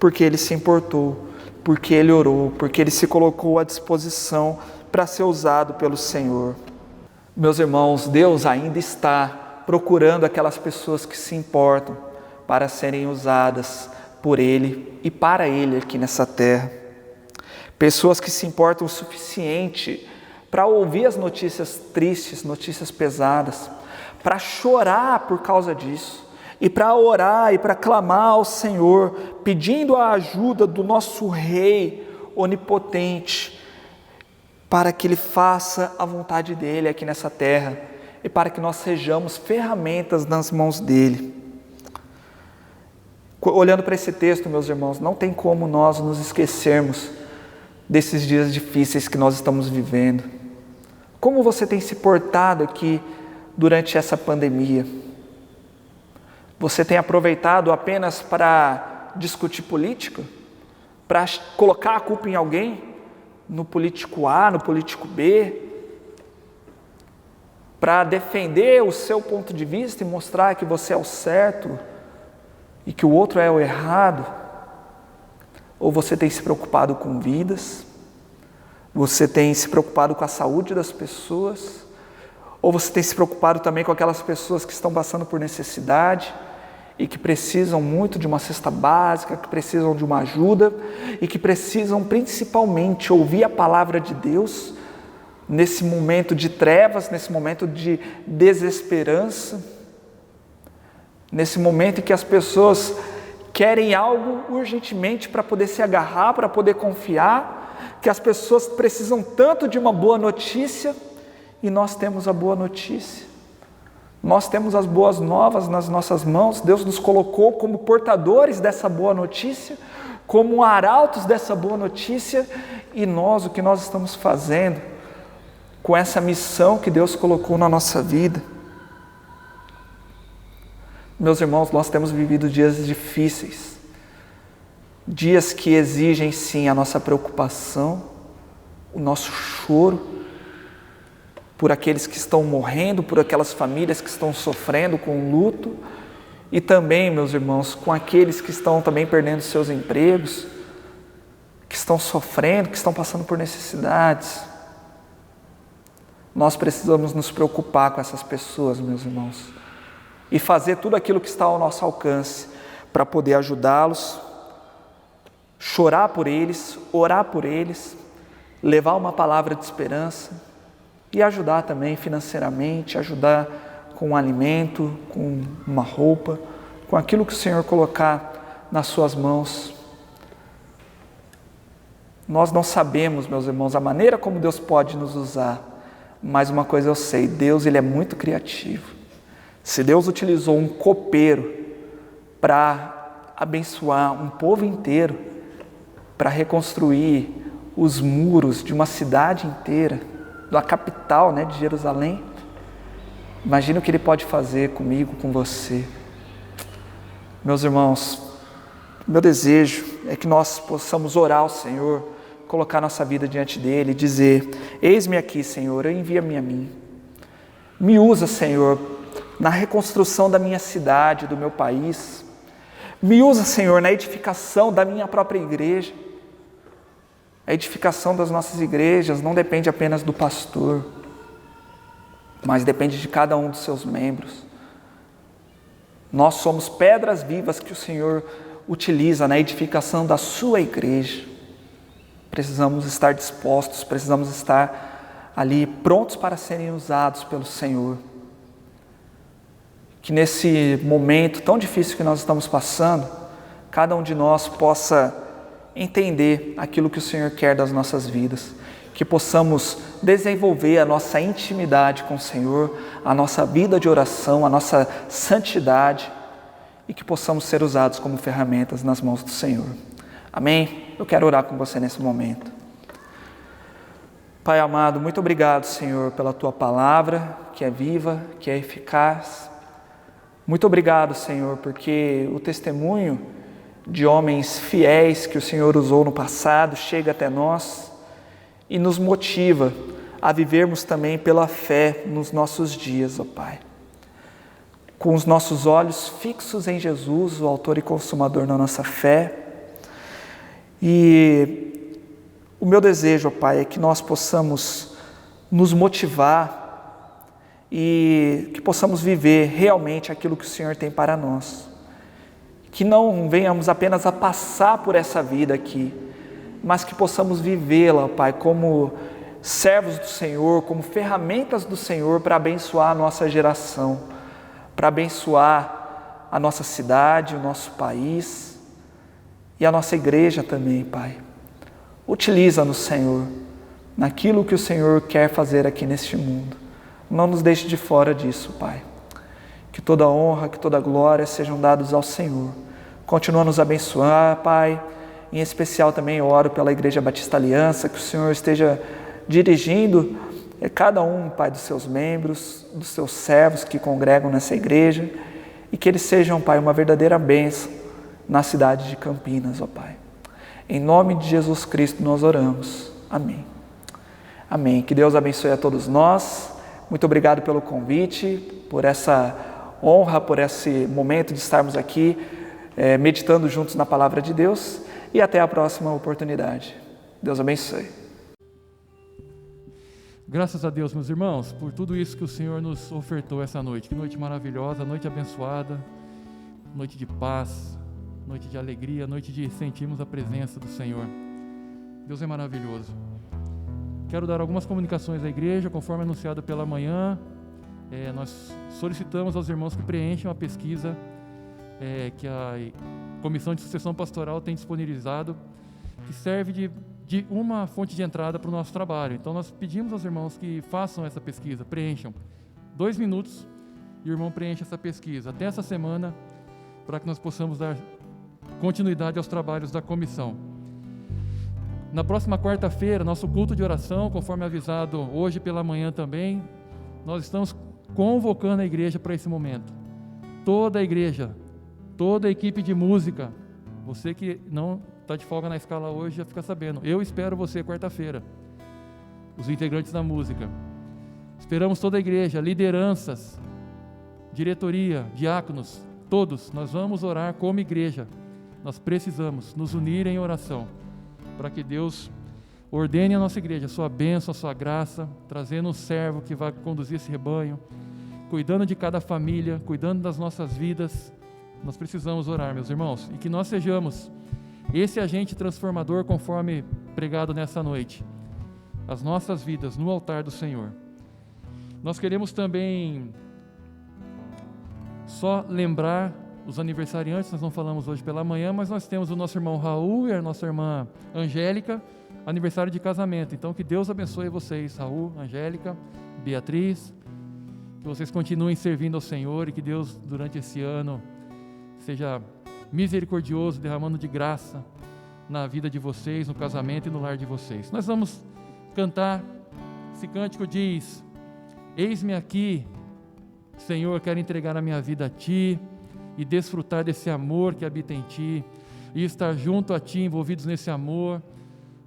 Porque ele se importou, porque ele orou, porque ele se colocou à disposição para ser usado pelo Senhor. Meus irmãos, Deus ainda está procurando aquelas pessoas que se importam para serem usadas por Ele e para Ele aqui nessa terra. Pessoas que se importam o suficiente para ouvir as notícias tristes, notícias pesadas, para chorar por causa disso e para orar e para clamar ao Senhor, pedindo a ajuda do nosso Rei onipotente, para que Ele faça a vontade dEle aqui nessa terra, e para que nós sejamos ferramentas nas mãos dEle. Olhando para esse texto, meus irmãos, não tem como nós nos esquecermos desses dias difíceis que nós estamos vivendo. Como você tem se portado aqui durante essa pandemia? Você tem aproveitado apenas para discutir política? Para colocar a culpa em alguém? No político A, no político B? Para defender o seu ponto de vista e mostrar que você é o certo e que o outro é o errado? Ou você tem se preocupado com vidas? Você tem se preocupado com a saúde das pessoas? Ou você tem se preocupado também com aquelas pessoas que estão passando por necessidade e que precisam muito de uma cesta básica, que precisam de uma ajuda e que precisam principalmente ouvir a palavra de Deus nesse momento de trevas, nesse momento de desesperança, nesse momento em que as pessoas querem algo urgentemente para poder se agarrar, para poder confiar, que as pessoas precisam tanto de uma boa notícia, e nós temos a boa notícia. Nós temos as boas novas nas nossas mãos. Deus nos colocou como portadores dessa boa notícia, como arautos dessa boa notícia, e nós, o que nós estamos fazendo com essa missão que Deus colocou na nossa vida? Meus irmãos, nós temos vivido dias difíceis, dias que exigem sim a nossa preocupação, o nosso choro, por aqueles que estão morrendo, por aquelas famílias que estão sofrendo com luto, e também, meus irmãos, com aqueles que estão também perdendo seus empregos, que estão sofrendo, que estão passando por necessidades. Nós precisamos nos preocupar com essas pessoas, meus irmãos, e fazer tudo aquilo que está ao nosso alcance para poder ajudá-los, chorar por eles, orar por eles, levar uma palavra de esperança, e ajudar também financeiramente, ajudar com um alimento, com uma roupa, com aquilo que o Senhor colocar nas suas mãos. Nós não sabemos, meus irmãos, a maneira como Deus pode nos usar, mas uma coisa eu sei, Deus ele é muito criativo. Se Deus utilizou um copeiro para abençoar um povo inteiro, para reconstruir os muros de uma cidade inteira, da capital, de Jerusalém, imagina o que Ele pode fazer comigo, com você. Meus irmãos, meu desejo é que nós possamos orar ao Senhor, colocar nossa vida diante dEle e dizer: eis-me aqui, Senhor, envia-me a mim. Me usa, Senhor, na reconstrução da minha cidade, do meu país. Me usa, Senhor, na edificação da minha própria igreja. A edificação das nossas igrejas não depende apenas do pastor, mas depende de cada um dos seus membros. Nós somos pedras vivas que o Senhor utiliza na edificação da sua igreja. Precisamos estar dispostos, precisamos estar ali prontos para serem usados pelo Senhor. Que nesse momento tão difícil que nós estamos passando, cada um de nós possa entender aquilo que o Senhor quer das nossas vidas, que possamos desenvolver a nossa intimidade com o Senhor, a nossa vida de oração, a nossa santidade, e que possamos ser usados como ferramentas nas mãos do Senhor. Amém? Eu quero orar com você nesse momento. Pai amado, muito obrigado, Senhor, pela Tua palavra, que é viva, que é eficaz. Muito obrigado, Senhor, porque o testemunho de homens fiéis que o Senhor usou no passado chega até nós e nos motiva a vivermos também pela fé nos nossos dias, ó Pai. Com os nossos olhos fixos em Jesus, o autor e consumador da nossa fé. E o meu desejo, ó Pai, é que nós possamos nos motivar e que possamos viver realmente aquilo que o Senhor tem para nós. Que não venhamos apenas a passar por essa vida aqui, mas que possamos vivê-la, Pai, como servos do Senhor, como ferramentas do Senhor para abençoar a nossa geração, para abençoar a nossa cidade, o nosso país e a nossa igreja também, Pai. Utiliza-nos, Senhor, naquilo que o Senhor quer fazer aqui neste mundo. Não nos deixe de fora disso, Pai. Que toda honra, que toda glória sejam dados ao Senhor. Continua a nos abençoar, Pai. Em especial também eu oro pela Igreja Batista Aliança, que o Senhor esteja dirigindo cada um, Pai, dos seus membros, dos seus servos que congregam nessa igreja, e que eles sejam, Pai, uma verdadeira bênção na cidade de Campinas, ó Pai. Em nome de Jesus Cristo nós oramos. Amém. Amém. Que Deus abençoe a todos nós. Muito obrigado pelo convite, por essa honra, por esse momento de estarmos aqui meditando juntos na Palavra de Deus, e até a próxima oportunidade. Deus abençoe. Graças a Deus, meus irmãos, por tudo isso que o Senhor nos ofertou essa noite. Que noite maravilhosa, noite abençoada, noite de paz, noite de alegria, noite de sentirmos a presença do Senhor. Deus é maravilhoso. Quero dar algumas comunicações à igreja, conforme anunciado pela manhã. Nós solicitamos aos irmãos que preencham a pesquisa que a Comissão de Sucessão Pastoral tem disponibilizado, que serve de uma fonte de entrada para o nosso trabalho. Então nós pedimos aos irmãos que façam essa pesquisa, preencham. 2 minutos e o irmão preenche essa pesquisa até essa semana, para que nós possamos dar continuidade aos trabalhos da comissão. Na próxima quarta-feira, nosso culto de oração, conforme avisado hoje pela manhã também, nós estamos convocando a igreja para esse momento. Toda a igreja, toda a equipe de música, você que não está de folga na escala hoje, já fica sabendo. Eu espero você quarta-feira, os integrantes da música. Esperamos toda a igreja, lideranças, diretoria, diáconos, todos. Nós vamos orar como igreja. Nós precisamos nos unir em oração, para que Deus ordene a nossa igreja, a sua bênção, a sua graça, trazendo um servo que vai conduzir esse rebanho, cuidando de cada família, cuidando das nossas vidas. Nós precisamos orar, meus irmãos, e que nós sejamos esse agente transformador, conforme pregado nessa noite, as nossas vidas no altar do Senhor. Nós queremos também só lembrar os aniversariantes. Nós não falamos hoje pela manhã, mas nós temos o nosso irmão Raul e a nossa irmã Angélica, aniversário de casamento. Então que Deus abençoe vocês, Raul, Angélica, Beatriz, que vocês continuem servindo ao Senhor e que Deus durante esse ano seja misericordioso, derramando de graça na vida de vocês, no casamento e no lar de vocês. Nós vamos cantar, esse cântico diz: eis-me aqui, Senhor, quero entregar a minha vida a Ti e desfrutar desse amor que habita em Ti e estar junto a Ti, envolvidos nesse amor,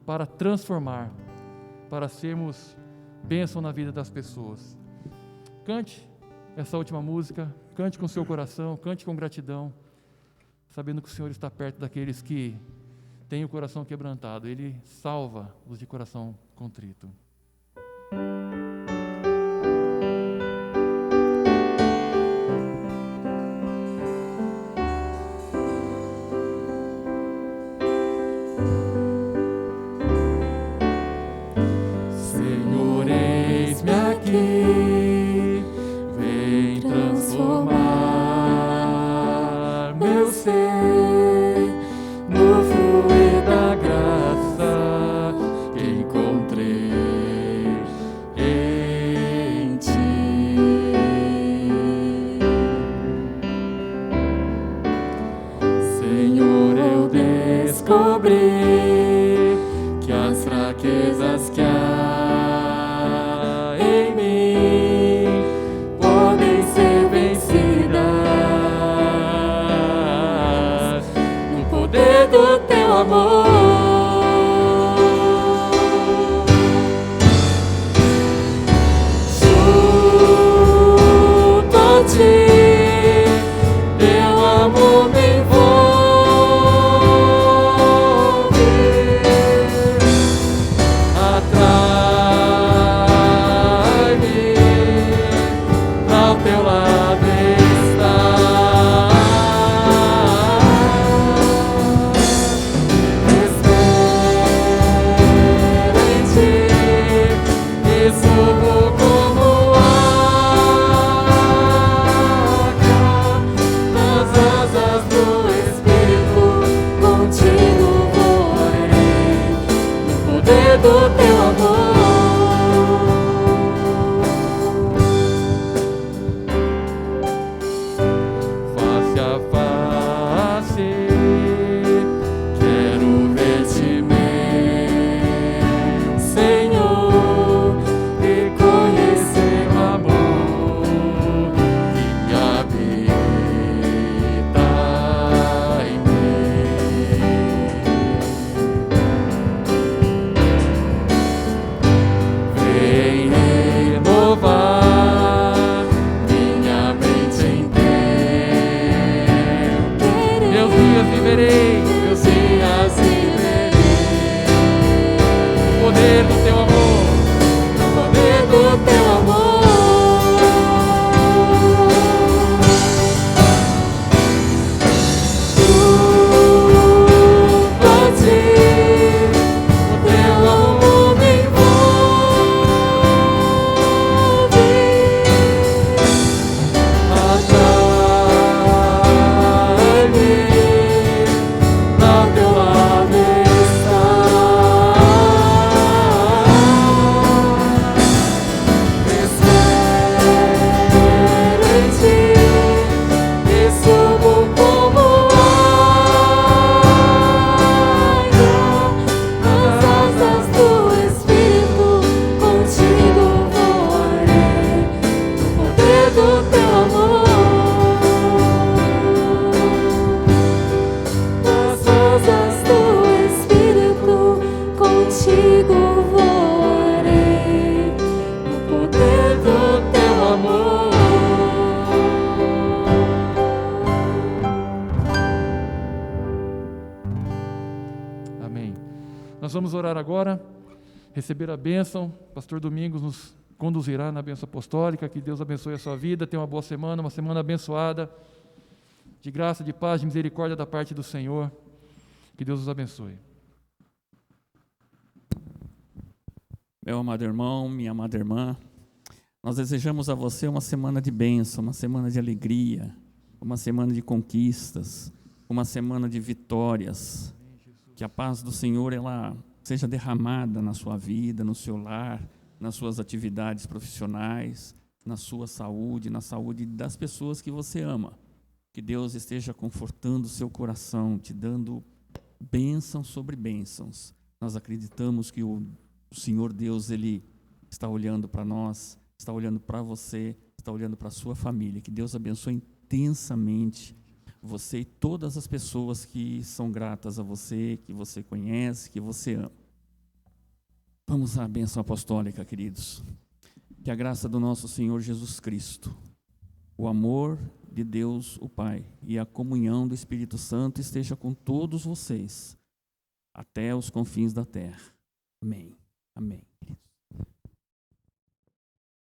para transformar, para sermos bênção na vida das pessoas. Cante essa última música, cante com seu coração, cante com gratidão, sabendo que o Senhor está perto daqueles que têm o coração quebrantado. Ele salva os de coração contrito. Senhor, eis-me aqui, vem transformar meu ser no fluir da graça que encontrei em Ti. Senhor, eu descobri que as fraquezas que há em mim podem ser vencidas no poder do Teu amor. Junto a Ti, Teu amor me envolve, atrai-me, ao Teu lado estar. poder do teu amor. Face a face, quero ver-te, meu Senhor, e conhecer o amor que habita em mim. Vem renovar minha mente em Deus. Meus dias viverei, meus dias viverei. O poder do teu amor, O poder do teu amor. Tu pode, o teu amor me envolve. Atrai-me, ao teu lado espero em ti, e subo como águia nas asas do Espírito, contigo voarei, no poder do teu amor. Nas asas do Espírito, contigo voarei, no poder do teu amor. amém. Nós vamos orar agora, receber a bênção. Pastor Domingos nos conduzirá na bênção apostólica. Que Deus abençoe a sua vida. Tenha uma boa semana, uma semana abençoada, de graça, de paz, de misericórdia da parte do Senhor. Que Deus os abençoe. Meu amado irmão, minha amada irmã, nós desejamos a você uma semana de bênção, uma semana de alegria, uma semana de conquistas, uma semana de vitórias. Que a paz do Senhor ela seja derramada na sua vida, no seu lar, nas suas atividades profissionais, na sua saúde, na saúde das pessoas que você ama. Que Deus esteja confortando o seu coração, te dando bênçãos sobre bênçãos. Nós acreditamos que o Senhor Deus, Ele está olhando para nós, está olhando para você, está olhando para a sua família. Que Deus abençoe intensamente você e todas as pessoas que são gratas a você, que você conhece, que você ama. Vamos à bênção apostólica, queridos. Que a graça do nosso Senhor Jesus Cristo, o amor de Deus, o Pai, e a comunhão do Espírito Santo esteja com todos vocês, até os confins da terra. Amém. Amém, queridos.